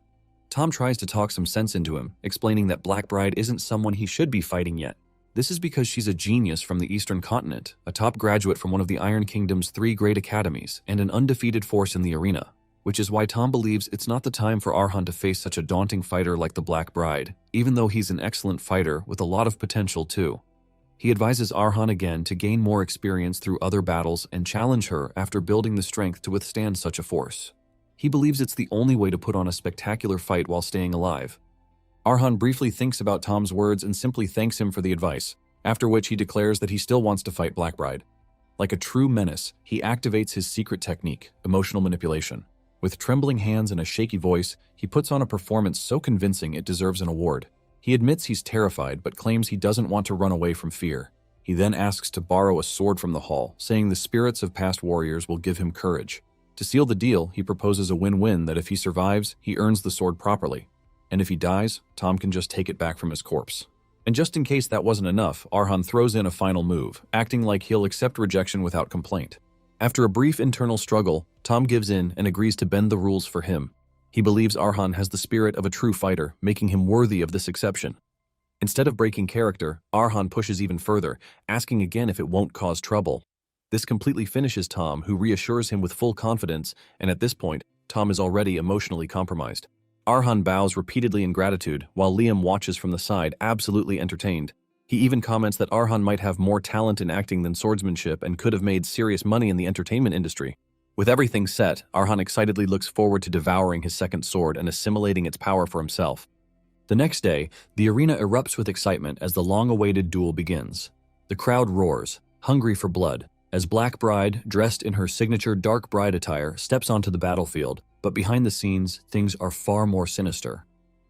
Tom tries to talk some sense into him, explaining that Black Bride isn't someone he should be fighting yet. This is because she's a genius from the Eastern Continent, a top graduate from one of the Iron Kingdom's 3 great academies, and an undefeated force in the arena, which is why Tom believes it's not the time for Arhan to face such a daunting fighter like the Black Bride, even though he's an excellent fighter with a lot of potential too. He advises Arhan again to gain more experience through other battles and challenge her after building the strength to withstand such a force. He believes it's the only way to put on a spectacular fight while staying alive. Arhan briefly thinks about Tom's words and simply thanks him for the advice, after which he declares that he still wants to fight Black Bride. Like a true menace, he activates his secret technique, emotional manipulation. With trembling hands and a shaky voice, he puts on a performance so convincing it deserves an award. He admits he's terrified, but claims he doesn't want to run away from fear. He then asks to borrow a sword from the hall, saying the spirits of past warriors will give him courage. To seal the deal, he proposes a win-win that if he survives, he earns the sword properly. And if he dies, Tom can just take it back from his corpse. And just in case that wasn't enough, Arhan throws in a final move, acting like he'll accept rejection without complaint. After a brief internal struggle, Tom gives in and agrees to bend the rules for him. He believes Arhan has the spirit of a true fighter, making him worthy of this exception. Instead of breaking character, Arhan pushes even further, asking again if it won't cause trouble. This completely finishes Tom, who reassures him with full confidence, and at this point, Tom is already emotionally compromised. Arhan bows repeatedly in gratitude, while Liam watches from the side, absolutely entertained. He even comments that Arhan might have more talent in acting than swordsmanship and could have made serious money in the entertainment industry. With everything set, Arhan excitedly looks forward to devouring his second sword and assimilating its power for himself. The next day, the arena erupts with excitement as the long-awaited duel begins. The crowd roars, hungry for blood, as Black Bride, dressed in her signature dark bride attire, steps onto the battlefield, but behind the scenes, things are far more sinister.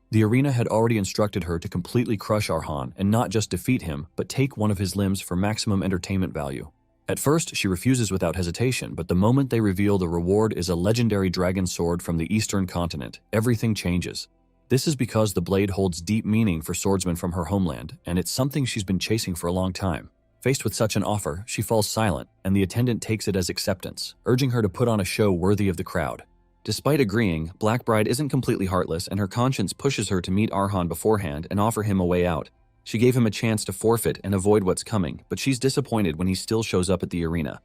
The arena had already instructed her to completely crush Arhan and not just defeat him, but take one of his limbs for maximum entertainment value. At first, she refuses without hesitation, but the moment they reveal the reward is a legendary dragon sword from the Eastern continent, everything changes. This is because the blade holds deep meaning for swordsmen from her homeland, and it's something she's been chasing for a long time. Faced with such an offer, she falls silent, and the attendant takes it as acceptance, urging her to put on a show worthy of the crowd. Despite agreeing, Black Bride isn't completely heartless, and her conscience pushes her to meet Arhan beforehand and offer him a way out. She gave him a chance to forfeit and avoid what's coming, but she's disappointed when he still shows up at the arena.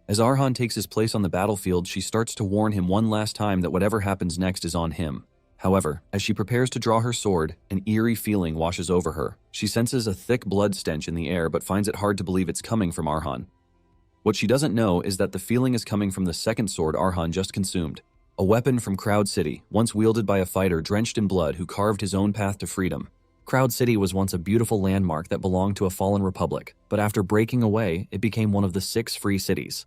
As Arhan takes his place on the battlefield, she starts to warn him one last time that whatever happens next is on him. However, as she prepares to draw her sword, an eerie feeling washes over her. She senses a thick blood stench in the air but finds it hard to believe it's coming from Arhan. What she doesn't know is that the feeling is coming from the second sword Arhan just consumed. A weapon from Crowd City, once wielded by a fighter drenched in blood who carved his own path to freedom. Crowd City was once a beautiful landmark that belonged to a fallen republic, but after breaking away, it became one of the 6 free cities.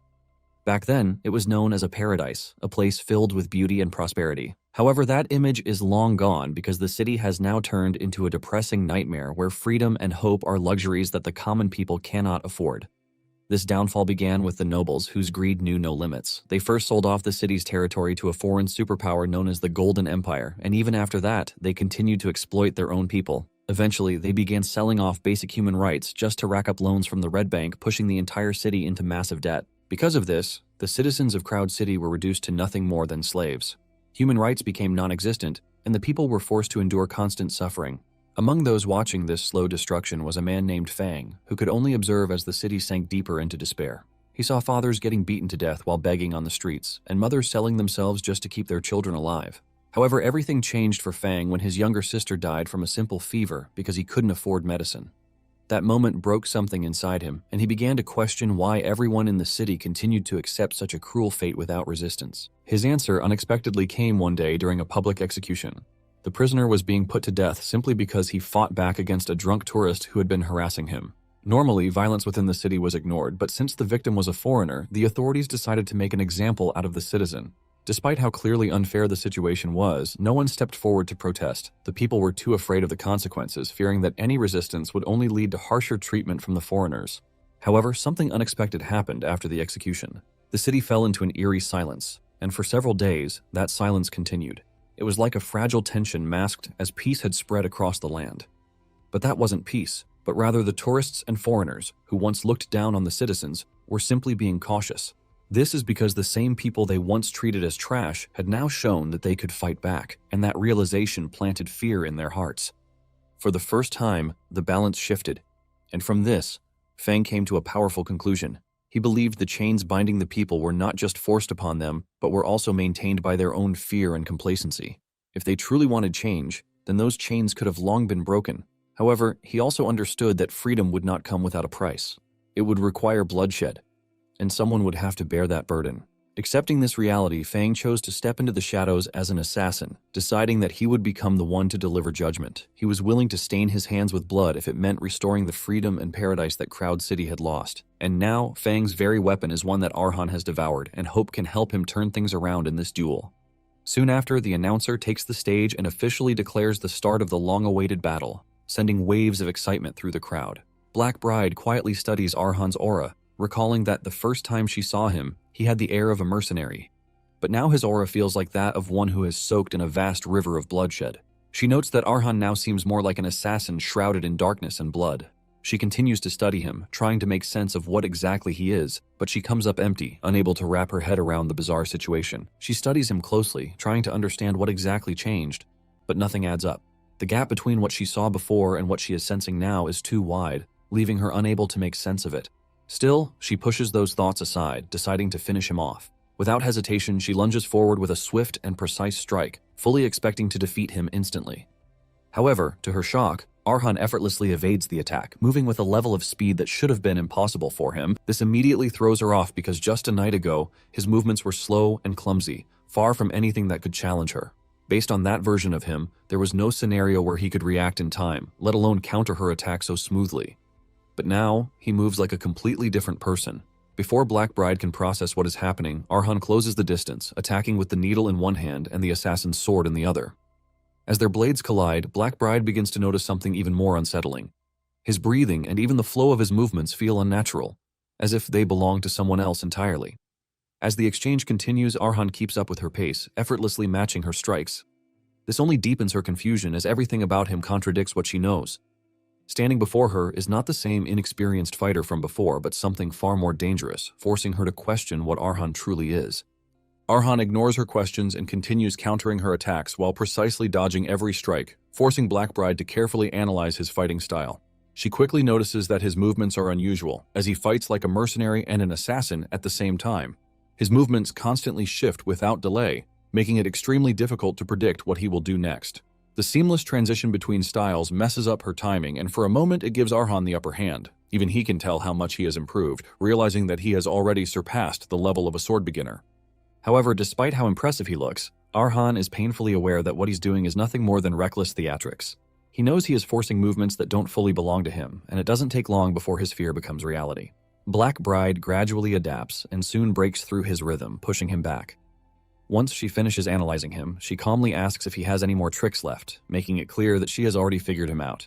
Back then, it was known as a paradise, a place filled with beauty and prosperity. However, that image is long gone because the city has now turned into a depressing nightmare where freedom and hope are luxuries that the common people cannot afford. This downfall began with the nobles, whose greed knew no limits. They first sold off the city's territory to a foreign superpower known as the Golden Empire, and even after that, they continued to exploit their own people. Eventually, they began selling off basic human rights just to rack up loans from the Red Bank, pushing the entire city into massive debt. Because of this, the citizens of Crowd City were reduced to nothing more than slaves. Human rights became non-existent, and the people were forced to endure constant suffering. Among those watching this slow destruction was a man named Fang, who could only observe as the city sank deeper into despair. He saw fathers getting beaten to death while begging on the streets, and mothers selling themselves just to keep their children alive. However, everything changed for Fang when his younger sister died from a simple fever because he couldn't afford medicine. That moment broke something inside him, and he began to question why everyone in the city continued to accept such a cruel fate without resistance. His answer unexpectedly came one day during a public execution. The prisoner was being put to death simply because he fought back against a drunk tourist who had been harassing him. Normally, violence within the city was ignored, but since the victim was a foreigner, the authorities decided to make an example out of the citizen. Despite how clearly unfair the situation was, no one stepped forward to protest. The people were too afraid of the consequences, fearing that any resistance would only lead to harsher treatment from the foreigners. However, something unexpected happened after the execution. The city fell into an eerie silence, and for several days, that silence continued. It was like a fragile tension masked as peace had spread across the land. But that wasn't peace, but rather the tourists and foreigners, who once looked down on the citizens, were simply being cautious. This is because the same people they once treated as trash had now shown that they could fight back, and that realization planted fear in their hearts. For the first time, the balance shifted, and from this, Fang came to a powerful conclusion. He believed the chains binding the people were not just forced upon them, but were also maintained by their own fear and complacency. If they truly wanted change, then those chains could have long been broken. However, he also understood that freedom would not come without a price. It would require bloodshed, and someone would have to bear that burden. Accepting this reality, Fang chose to step into the shadows as an assassin, deciding that he would become the one to deliver judgment. He was willing to stain his hands with blood if it meant restoring the freedom and paradise that Crowd City had lost. And now, Fang's very weapon is one that Arhan has devoured, and hope can help him turn things around in this duel. Soon after, the announcer takes the stage and officially declares the start of the long-awaited battle, sending waves of excitement through the crowd. Black Bride quietly studies Arhan's aura, recalling that the first time she saw him, he had the air of a mercenary. But now his aura feels like that of one who has soaked in a vast river of bloodshed. She notes that Arhan now seems more like an assassin shrouded in darkness and blood. She continues to study him, trying to make sense of what exactly he is, but she comes up empty, unable to wrap her head around the bizarre situation. She studies him closely, trying to understand what exactly changed, but nothing adds up. The gap between what she saw before and what she is sensing now is too wide, leaving her unable to make sense of it. Still, she pushes those thoughts aside, deciding to finish him off. Without hesitation, she lunges forward with a swift and precise strike, fully expecting to defeat him instantly. However, to her shock, Arhan effortlessly evades the attack, moving with a level of speed that should have been impossible for him. This immediately throws her off because just a night ago, his movements were slow and clumsy, far from anything that could challenge her. Based on that version of him, there was no scenario where he could react in time, let alone counter her attack so smoothly. But now, he moves like a completely different person. Before Black Bride can process what is happening, Arhan closes the distance, attacking with the needle in one hand and the assassin's sword in the other. As their blades collide, Black Bride begins to notice something even more unsettling. His breathing and even the flow of his movements feel unnatural, as if they belong to someone else entirely. As the exchange continues, Arhan keeps up with her pace, effortlessly matching her strikes. This only deepens her confusion as everything about him contradicts what she knows. Standing before her is not the same inexperienced fighter from before, but something far more dangerous, forcing her to question what Arhan truly is. Arhan ignores her questions and continues countering her attacks while precisely dodging every strike, forcing Black Bride to carefully analyze his fighting style. She quickly notices that his movements are unusual, as he fights like a mercenary and an assassin at the same time. His movements constantly shift without delay, making it extremely difficult to predict what he will do next. The seamless transition between styles messes up her timing, and for a moment it gives Arhan the upper hand. Even he can tell how much he has improved, realizing that he has already surpassed the level of a sword beginner. However, despite how impressive he looks, Arhan is painfully aware that what he's doing is nothing more than reckless theatrics. He knows he is forcing movements that don't fully belong to him, and it doesn't take long before his fear becomes reality. Black Bride gradually adapts and soon breaks through his rhythm, pushing him back. Once she finishes analyzing him, she calmly asks if he has any more tricks left, making it clear that she has already figured him out.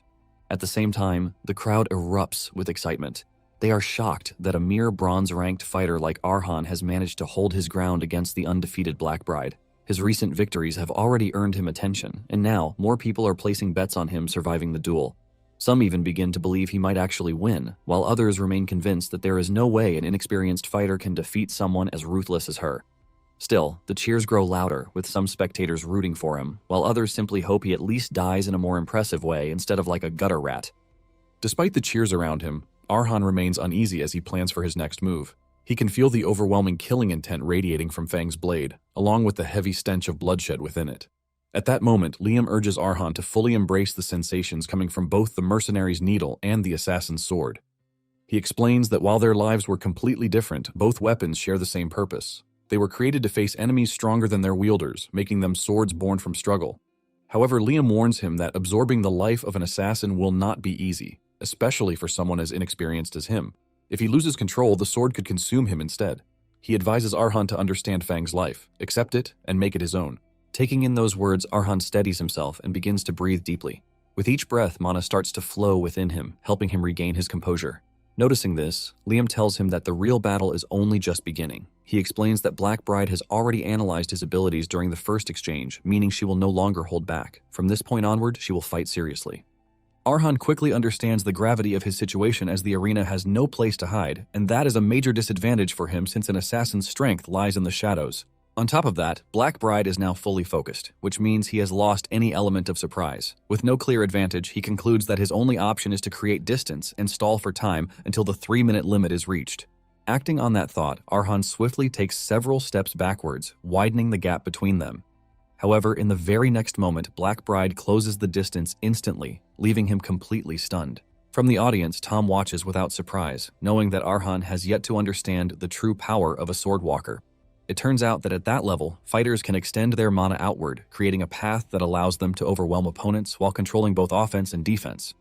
At the same time, the crowd erupts with excitement. They are shocked that a mere bronze-ranked fighter like Arhan has managed to hold his ground against the undefeated Black Bride. His recent victories have already earned him attention, and now more people are placing bets on him surviving the duel. Some even begin to believe he might actually win, while others remain convinced that there is no way an inexperienced fighter can defeat someone as ruthless as her. Still, the cheers grow louder, with some spectators rooting for him, while others simply hope he at least dies in a more impressive way instead of like a gutter rat. Despite the cheers around him, Arhan remains uneasy as he plans for his next move. He can feel the overwhelming killing intent radiating from Fang's blade, along with the heavy stench of bloodshed within it. At that moment, Liam urges Arhan to fully embrace the sensations coming from both the mercenary's needle and the assassin's sword. He explains that while their lives were completely different, both weapons share the same purpose. They were created to face enemies stronger than their wielders, making them swords born from struggle. However, Liam warns him that absorbing the life of an assassin will not be easy, especially for someone as inexperienced as him. If he loses control, the sword could consume him instead. He advises Arhan to understand Fang's life, accept it, and make it his own. Taking in those words, Arhan steadies himself and begins to breathe deeply. With each breath, mana starts to flow within him, helping him regain his composure. Noticing this, Liam tells him that the real battle is only just beginning. He explains that Black Bride has already analyzed his abilities during the first exchange, meaning she will no longer hold back. From this point onward, she will fight seriously. Arhan quickly understands the gravity of his situation as the arena has no place to hide, and that is a major disadvantage for him since an assassin's strength lies in the shadows. On top of that, Black Bride is now fully focused, which means he has lost any element of surprise. With no clear advantage, he concludes that his only option is to create distance and stall for time until the 3-minute limit is reached. Acting on that thought, Arhan swiftly takes several steps backwards, widening the gap between them. However, in the very next moment, Black Bride closes the distance instantly, leaving him completely stunned. From the audience, Tom watches without surprise, knowing that Arhan has yet to understand the true power of a swordwalker. It turns out that at that level, fighters can extend their mana outward, creating a path that allows them to overwhelm opponents while controlling both offense and defense.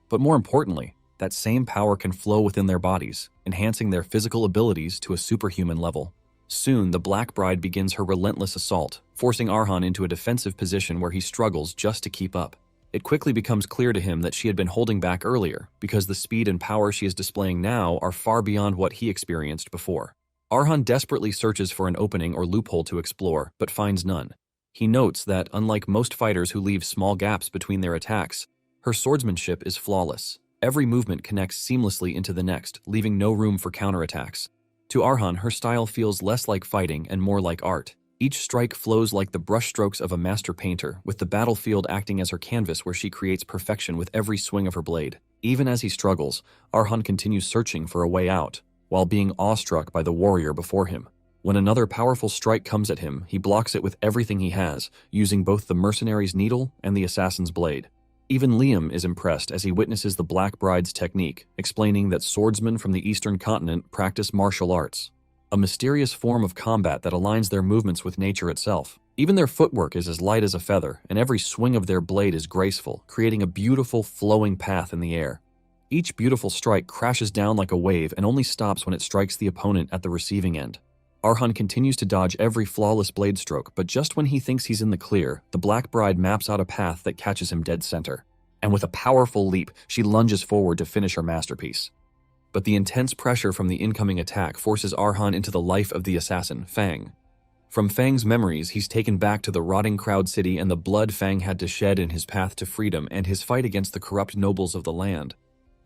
But more importantly, that same power can flow within their bodies, enhancing their physical abilities to a superhuman level. Soon, the Black Bride begins her relentless assault, forcing Arhan into a defensive position where he struggles just to keep up. It quickly becomes clear to him that she had been holding back earlier, because the speed and power she is displaying now are far beyond what he experienced before. Arhan desperately searches for an opening or loophole to explore, but finds none. He notes that, unlike most fighters who leave small gaps between their attacks, her swordsmanship is flawless. Every movement connects seamlessly into the next, leaving no room for counterattacks. To Arhan, her style feels less like fighting and more like art. Each strike flows like the brushstrokes of a master painter, with the battlefield acting as her canvas where she creates perfection with every swing of her blade. Even as he struggles, Arhan continues searching for a way out, while being awestruck by the warrior before him. When another powerful strike comes at him, he blocks it with everything he has, using both the mercenary's needle and the assassin's blade. Even Liam is impressed as he witnesses the Black Bride's technique, explaining that swordsmen from the Eastern continent practice martial arts, a mysterious form of combat that aligns their movements with nature itself. Even their footwork is as light as a feather, and every swing of their blade is graceful, creating a beautiful, flowing path in the air. Each beautiful strike crashes down like a wave and only stops when it strikes the opponent at the receiving end. Arhan continues to dodge every flawless blade stroke, but just when he thinks he's in the clear, the Black Bride maps out a path that catches him dead center. And with a powerful leap, she lunges forward to finish her masterpiece. But the intense pressure from the incoming attack forces Arhan into the life of the assassin, Fang. From Fang's memories, he's taken back to the rotting Crowd City and the blood Fang had to shed in his path to freedom and his fight against the corrupt nobles of the land.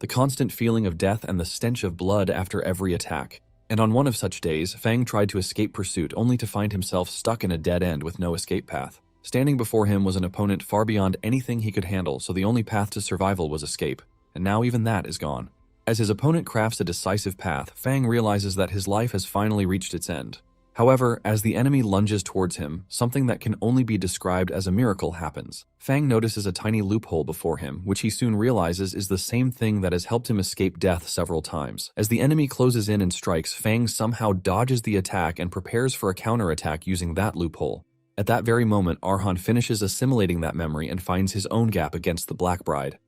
The constant feeling of death and the stench of blood after every attack. And on one of such days, Fang tried to escape pursuit only to find himself stuck in a dead end with no escape path. Standing before him was an opponent far beyond anything he could handle, so the only path to survival was escape. And now even that is gone. As his opponent crafts a decisive path, Fang realizes that his life has finally reached its end. However, as the enemy lunges towards him, something that can only be described as a miracle happens. Fang notices a tiny loophole before him, which he soon realizes is the same thing that has helped him escape death several times. As the enemy closes in and strikes, Fang somehow dodges the attack and prepares for a counterattack using that loophole. At that very moment, Arhan finishes assimilating that memory and finds his own gap against the Black Bride.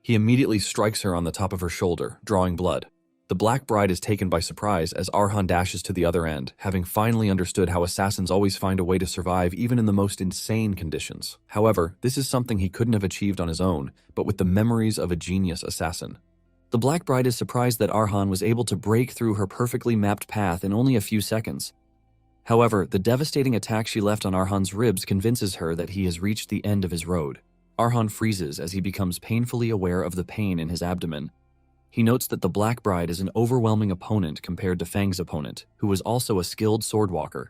He immediately strikes her on the top of her shoulder, drawing blood. The Black Bride is taken by surprise as Arhan dashes to the other end, having finally understood how assassins always find a way to survive even in the most insane conditions. However, this is something he couldn't have achieved on his own, but with the memories of a genius assassin. The Black Bride is surprised that Arhan was able to break through her perfectly mapped path in only a few seconds. However, the devastating attack she left on Arhan's ribs convinces her that he has reached the end of his road. Arhan freezes as he becomes painfully aware of the pain in his abdomen. He notes that the Black Bride is an overwhelming opponent compared to Fang's opponent, who was also a skilled swordwalker.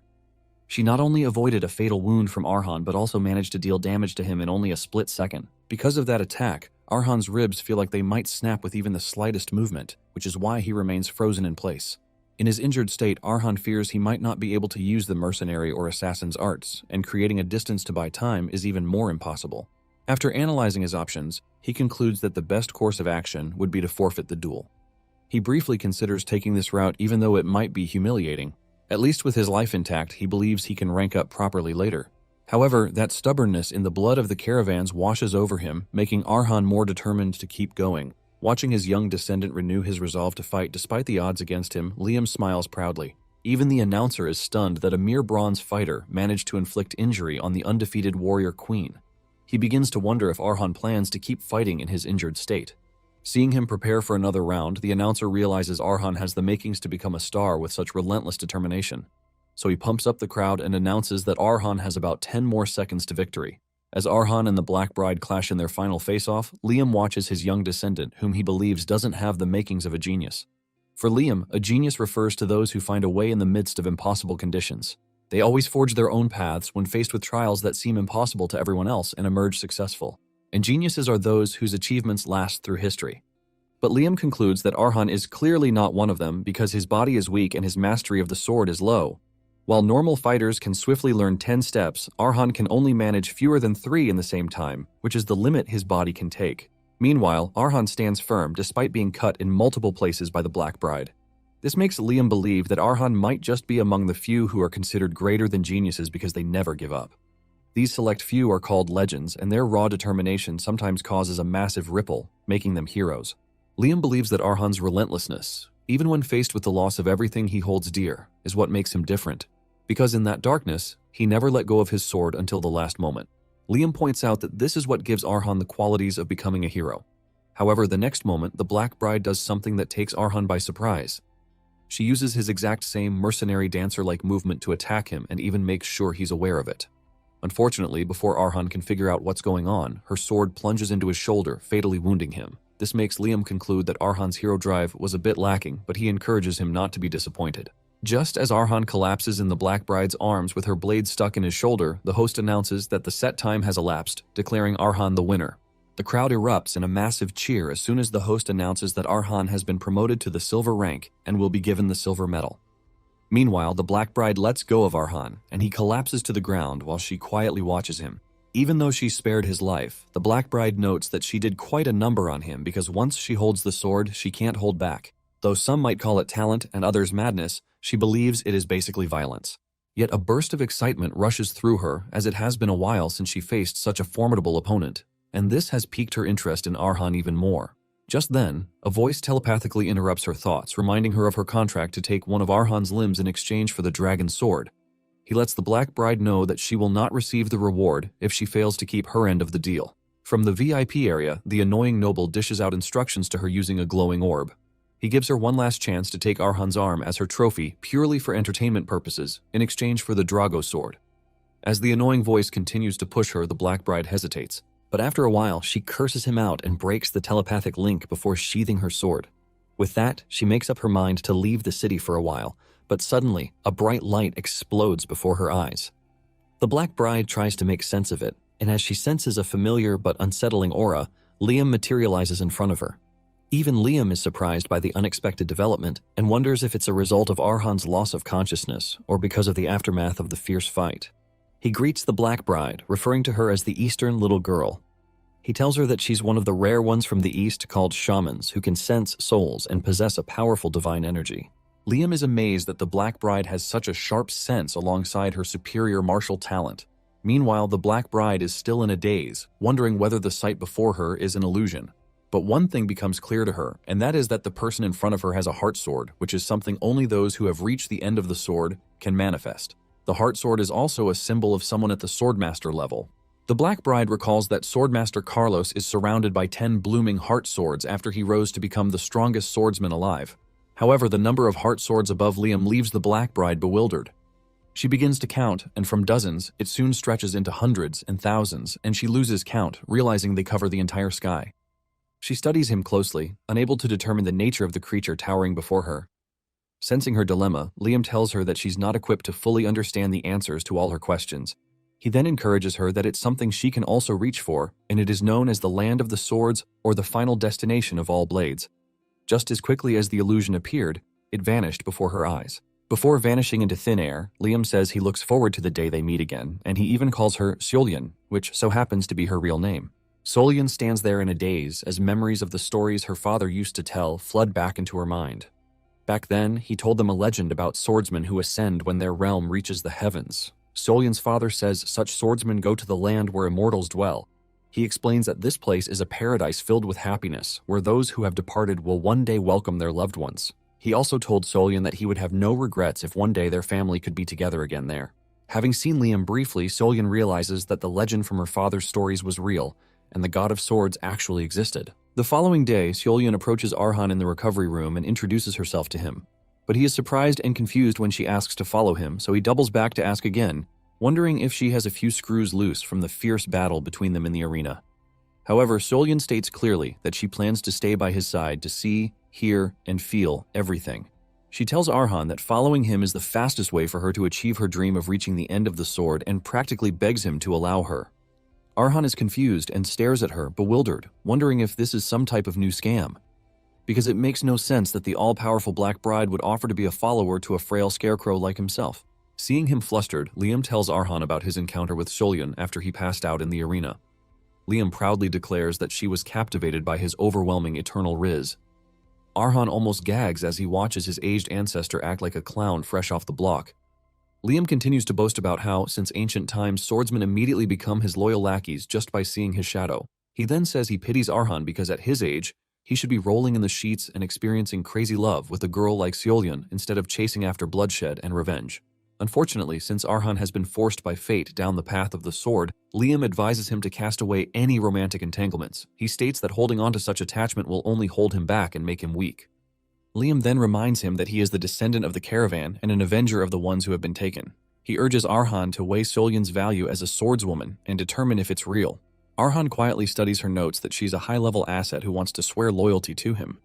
She not only avoided a fatal wound from Arhan, but also managed to deal damage to him in only a split second. Because of that attack, Arhan's ribs feel like they might snap with even the slightest movement, which is why he remains frozen in place. In his injured state, Arhan fears he might not be able to use the mercenary or assassin's arts, and creating a distance to buy time is even more impossible. After analyzing his options, he concludes that the best course of action would be to forfeit the duel. He briefly considers taking this route even though it might be humiliating. At least with his life intact, he believes he can rank up properly later. However, that stubbornness in the blood of the caravans washes over him, making Arhan more determined to keep going. Watching his young descendant renew his resolve to fight despite the odds against him, Liam smiles proudly. Even the announcer is stunned that a mere bronze fighter managed to inflict injury on the undefeated warrior queen. He begins to wonder if Arhan plans to keep fighting in his injured state. Seeing him prepare for another round, the announcer realizes Arhan has the makings to become a star with such relentless determination. So he pumps up the crowd and announces that Arhan has about 10 more seconds to victory. As Arhan and the Black Bride clash in their final face-off, Liam watches his young descendant, whom he believes doesn't have the makings of a genius. For Liam, a genius refers to those who find a way in the midst of impossible conditions. They always forge their own paths when faced with trials that seem impossible to everyone else and emerge successful. And geniuses are those whose achievements last through history. But Liam concludes that Arhan is clearly not one of them because his body is weak and his mastery of the sword is low. While normal fighters can swiftly learn 10 steps, Arhan can only manage fewer than 3 in the same time, which is the limit his body can take. Meanwhile, Arhan stands firm despite being cut in multiple places by the Black Bride. This makes Liam believe that Arhan might just be among the few who are considered greater than geniuses because they never give up. These select few are called legends, and their raw determination sometimes causes a massive ripple, making them heroes. Liam believes that Arhan's relentlessness, even when faced with the loss of everything he holds dear, is what makes him different. Because in that darkness, he never let go of his sword until the last moment. Liam points out that this is what gives Arhan the qualities of becoming a hero. However, the next moment, the Black Bride does something that takes Arhan by surprise. She uses his exact same mercenary dancer-like movement to attack him and even makes sure he's aware of it. Unfortunately, before Arhan can figure out what's going on, her sword plunges into his shoulder, fatally wounding him. This makes Liam conclude that Arhan's hero drive was a bit lacking, but he encourages him not to be disappointed. Just as Arhan collapses in the Black Bride's arms with her blade stuck in his shoulder, the host announces that the set time has elapsed, declaring Arhan the winner. The crowd erupts in a massive cheer as soon as the host announces that Arhan has been promoted to the silver rank and will be given the silver medal. Meanwhile, the Black Bride lets go of Arhan, and he collapses to the ground while she quietly watches him. Even though she spared his life, the Black Bride notes that she did quite a number on him because once she holds the sword, she can't hold back. Though some might call it talent and others madness, she believes it is basically violence. Yet a burst of excitement rushes through her as it has been a while since she faced such a formidable opponent, and this has piqued her interest in Arhan even more. Just then, a voice telepathically interrupts her thoughts, reminding her of her contract to take one of Arhan's limbs in exchange for the dragon's sword. He lets the Black Bride know that she will not receive the reward if she fails to keep her end of the deal. From the VIP area, the annoying noble dishes out instructions to her using a glowing orb. He gives her one last chance to take Arhan's arm as her trophy purely for entertainment purposes in exchange for the Drago sword. As the annoying voice continues to push her, the Black Bride hesitates. But after a while, she curses him out and breaks the telepathic link before sheathing her sword. With that, she makes up her mind to leave the city for a while, but suddenly, a bright light explodes before her eyes. The Black Bride tries to make sense of it, and as she senses a familiar but unsettling aura, Liam materializes in front of her. Even Liam is surprised by the unexpected development and wonders if it's a result of Arhan's loss of consciousness or because of the aftermath of the fierce fight. He greets the Black Bride, referring to her as the Eastern Little Girl. He tells her that she's one of the rare ones from the East called shamans who can sense souls and possess a powerful divine energy. Liam is amazed that the Black Bride has such a sharp sense alongside her superior martial talent. Meanwhile, the Black Bride is still in a daze, wondering whether the sight before her is an illusion. But one thing becomes clear to her, and that is that the person in front of her has a heart sword, which is something only those who have reached the end of the sword can manifest. The heart sword is also a symbol of someone at the swordmaster level. The Black Bride recalls that Swordmaster Carlos is surrounded by 10 blooming heart swords after he rose to become the strongest swordsman alive. However, the number of heart swords above Liam leaves the Black Bride bewildered. She begins to count, and from dozens, it soon stretches into hundreds and thousands, and she loses count, realizing they cover the entire sky. She studies him closely, unable to determine the nature of the creature towering before her. Sensing her dilemma, Liam tells her that she's not equipped to fully understand the answers to all her questions. He then encourages her that it's something she can also reach for, and it is known as the Land of the Swords or the final destination of all blades. Just as quickly as the illusion appeared, it vanished before her eyes. Before vanishing into thin air, Liam says he looks forward to the day they meet again, and he even calls her Seolyeon, which so happens to be her real name. Seolyeon stands there in a daze as memories of the stories her father used to tell flood back into her mind. Back then, he told them a legend about swordsmen who ascend when their realm reaches the heavens. Seolyeon's father says such swordsmen go to the land where immortals dwell. He explains that this place is a paradise filled with happiness, where those who have departed will one day welcome their loved ones. He also told Seolyeon that he would have no regrets if one day their family could be together again there. Having seen Liam briefly, Seolyeon realizes that the legend from her father's stories was real, and the God of Swords actually existed. The following day, Seolyeon approaches Arhan in the recovery room and introduces herself to him. But he is surprised and confused when she asks to follow him, so he doubles back to ask again, wondering if she has a few screws loose from the fierce battle between them in the arena. However, Seolyeon states clearly that she plans to stay by his side to see, hear, and feel everything. She tells Arhan that following him is the fastest way for her to achieve her dream of reaching the end of the sword and practically begs him to allow her. Arhan is confused and stares at her, bewildered, wondering if this is some type of new scam. Because it makes no sense that the all-powerful Black Bride would offer to be a follower to a frail scarecrow like himself. Seeing him flustered, Liam tells Arhan about his encounter with Seolyeon after he passed out in the arena. Liam proudly declares that she was captivated by his overwhelming eternal riz. Arhan almost gags as he watches his aged ancestor act like a clown fresh off the block. Liam continues to boast about how, since ancient times, swordsmen immediately become his loyal lackeys just by seeing his shadow. He then says he pities Arhan because at his age, he should be rolling in the sheets and experiencing crazy love with a girl like Seolyeon instead of chasing after bloodshed and revenge. Unfortunately, since Arhan has been forced by fate down the path of the sword, Liam advises him to cast away any romantic entanglements. He states that holding on to such attachment will only hold him back and make him weak. Liam then reminds him that he is the descendant of the caravan and an avenger of the ones who have been taken. He urges Arhan to weigh Solyun's value as a swordswoman and determine if it's real. Arhan quietly studies her notes that she's a high-level asset who wants to swear loyalty to him.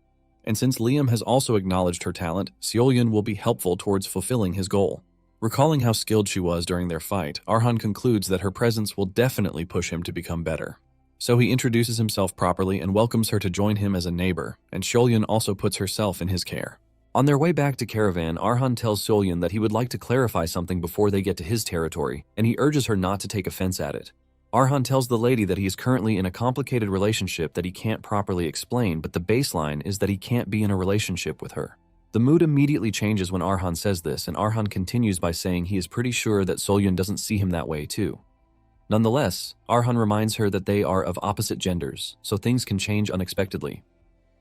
And since Liam has also acknowledged her talent, Solyun will be helpful towards fulfilling his goal. Recalling how skilled she was during their fight, Arhan concludes that her presence will definitely push him to become better. So he introduces himself properly and welcomes her to join him as a neighbor, and Solyun also puts herself in his care. On their way back to Caravan, Arhan tells Solyun that he would like to clarify something before they get to his territory, and he urges her not to take offense at it. Arhan tells the lady that he is currently in a complicated relationship that he can't properly explain, but the baseline is that he can't be in a relationship with her. The mood immediately changes when Arhan says this, and Arhan continues by saying he is pretty sure that Solyun doesn't see him that way too. Nonetheless, Arhan reminds her that they are of opposite genders, so things can change unexpectedly.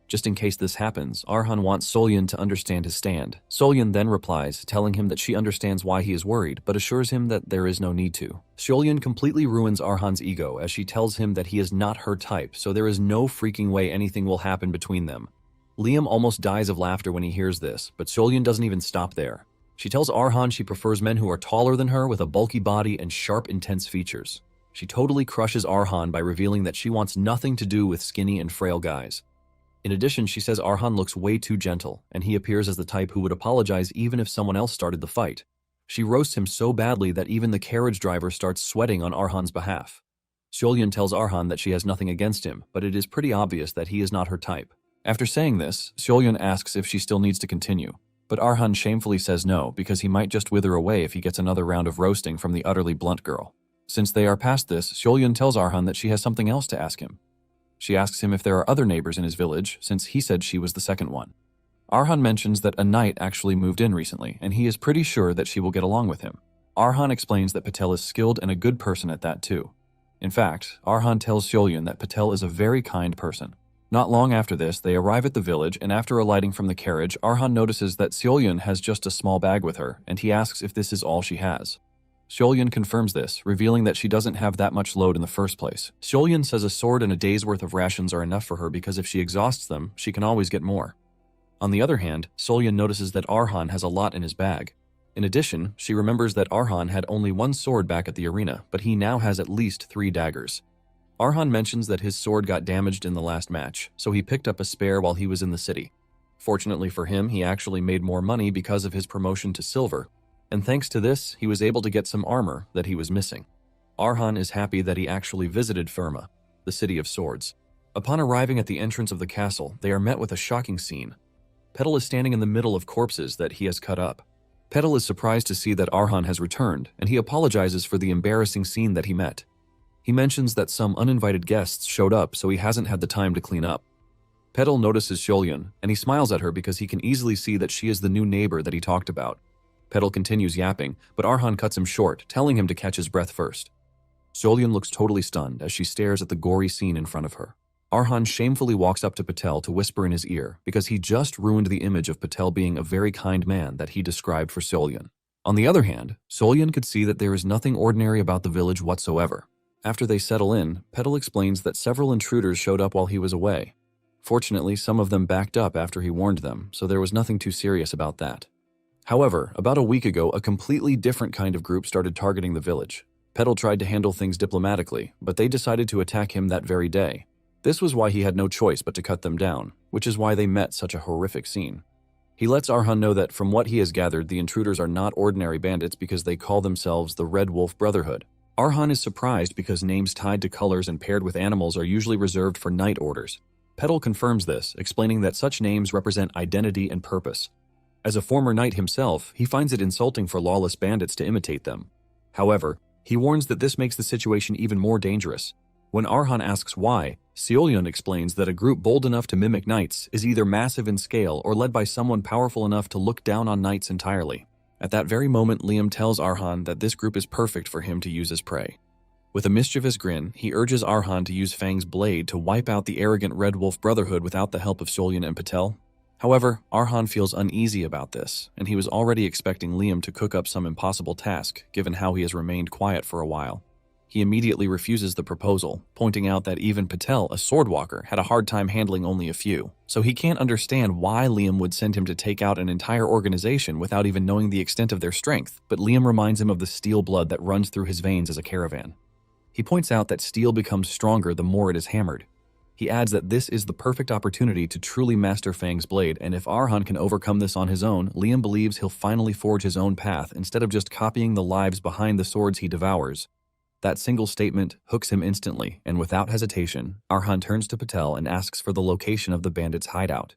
Just in case this happens, Arhan wants Solyun to understand his stand. Solyun then replies, telling him that she understands why he is worried, but assures him that there is no need to. Solyun completely ruins Arhan's ego as she tells him that he is not her type, so there is no freaking way anything will happen between them. Liam almost dies of laughter when he hears this, but Solyun doesn't even stop there. She tells Arhan she prefers men who are taller than her with a bulky body and sharp, intense features. She totally crushes Arhan by revealing that she wants nothing to do with skinny and frail guys. In addition, she says Arhan looks way too gentle, and he appears as the type who would apologize even if someone else started the fight. She roasts him so badly that even the carriage driver starts sweating on Arhan's behalf. Solyun tells Arhan that she has nothing against him, but it is pretty obvious that he is not her type. After saying this, Solyun asks if she still needs to continue, but Arhan shamefully says no because he might just wither away if he gets another round of roasting from the utterly blunt girl. Since they are past this, Solyun tells Arhan that she has something else to ask him. She asks him if there are other neighbors in his village, since he said she was the second one. Arhan mentions that a knight actually moved in recently, and he is pretty sure that she will get along with him. Arhan explains that Patel is skilled and a good person at that too. In fact, Arhan tells Solyun that Patel is a very kind person. Not long after this, they arrive at the village, and after alighting from the carriage, Arhan notices that Solyun has just a small bag with her, and he asks if this is all she has. Solyun confirms this, revealing that she doesn't have that much load in the first place. Solyun says a sword and a day's worth of rations are enough for her because if she exhausts them, she can always get more. On the other hand, Solyun notices that Arhan has a lot in his bag. In addition, she remembers that Arhan had only one sword back at the arena, but he now has at least 3 daggers. Arhan mentions that his sword got damaged in the last match, so he picked up a spare while he was in the city. Fortunately for him, he actually made more money because of his promotion to silver, and thanks to this, he was able to get some armor that he was missing. Arhan is happy that he actually visited Firma, the city of swords. Upon arriving at the entrance of the castle, they are met with a shocking scene. Petal is standing in the middle of corpses that he has cut up. Petal is surprised to see that Arhan has returned, and he apologizes for the embarrassing scene that he met. He mentions that some uninvited guests showed up, so he hasn't had the time to clean up. Petal notices Solyun, and he smiles at her because he can easily see that she is the new neighbor that he talked about. Petal continues yapping, but Arhan cuts him short, telling him to catch his breath first. Solyun looks totally stunned as she stares at the gory scene in front of her. Arhan shamefully walks up to Patel to whisper in his ear because he just ruined the image of Patel being a very kind man that he described for Solyun. On the other hand, Solyun could see that there is nothing ordinary about the village whatsoever. After they settle in, Petal explains that several intruders showed up while he was away. Fortunately, some of them backed up after he warned them, so there was nothing too serious about that. However, about a week ago, a completely different kind of group started targeting the village. Petal tried to handle things diplomatically, but they decided to attack him that very day. This was why he had no choice but to cut them down, which is why they met such a horrific scene. He lets Arhan know that from what he has gathered, the intruders are not ordinary bandits because they call themselves the Red Wolf Brotherhood. Arhan is surprised because names tied to colors and paired with animals are usually reserved for knight orders. Petal confirms this, explaining that such names represent identity and purpose. As a former knight himself, he finds it insulting for lawless bandits to imitate them. However, he warns that this makes the situation even more dangerous. When Arhan asks why, Solyun explains that a group bold enough to mimic knights is either massive in scale or led by someone powerful enough to look down on knights entirely. At that very moment, Liam tells Arhan that this group is perfect for him to use as prey. With a mischievous grin, he urges Arhan to use Fang's blade to wipe out the arrogant Red Wolf Brotherhood without the help of Solyun and Patel. However, Arhan feels uneasy about this, and he was already expecting Liam to cook up some impossible task, given how he has remained quiet for a while. He immediately refuses the proposal, pointing out that even Patel, a swordwalker, had a hard time handling only a few, so he can't understand why Liam would send him to take out an entire organization without even knowing the extent of their strength, but Liam reminds him of the steel blood that runs through his veins as a caravan. He points out that steel becomes stronger the more it is hammered. He adds that this is the perfect opportunity to truly master Fang's blade, and if Arhan can overcome this on his own, Liam believes he'll finally forge his own path instead of just copying the lives behind the swords he devours. That single statement hooks him instantly, and without hesitation, Arhan turns to Patel and asks for the location of the bandits' hideout.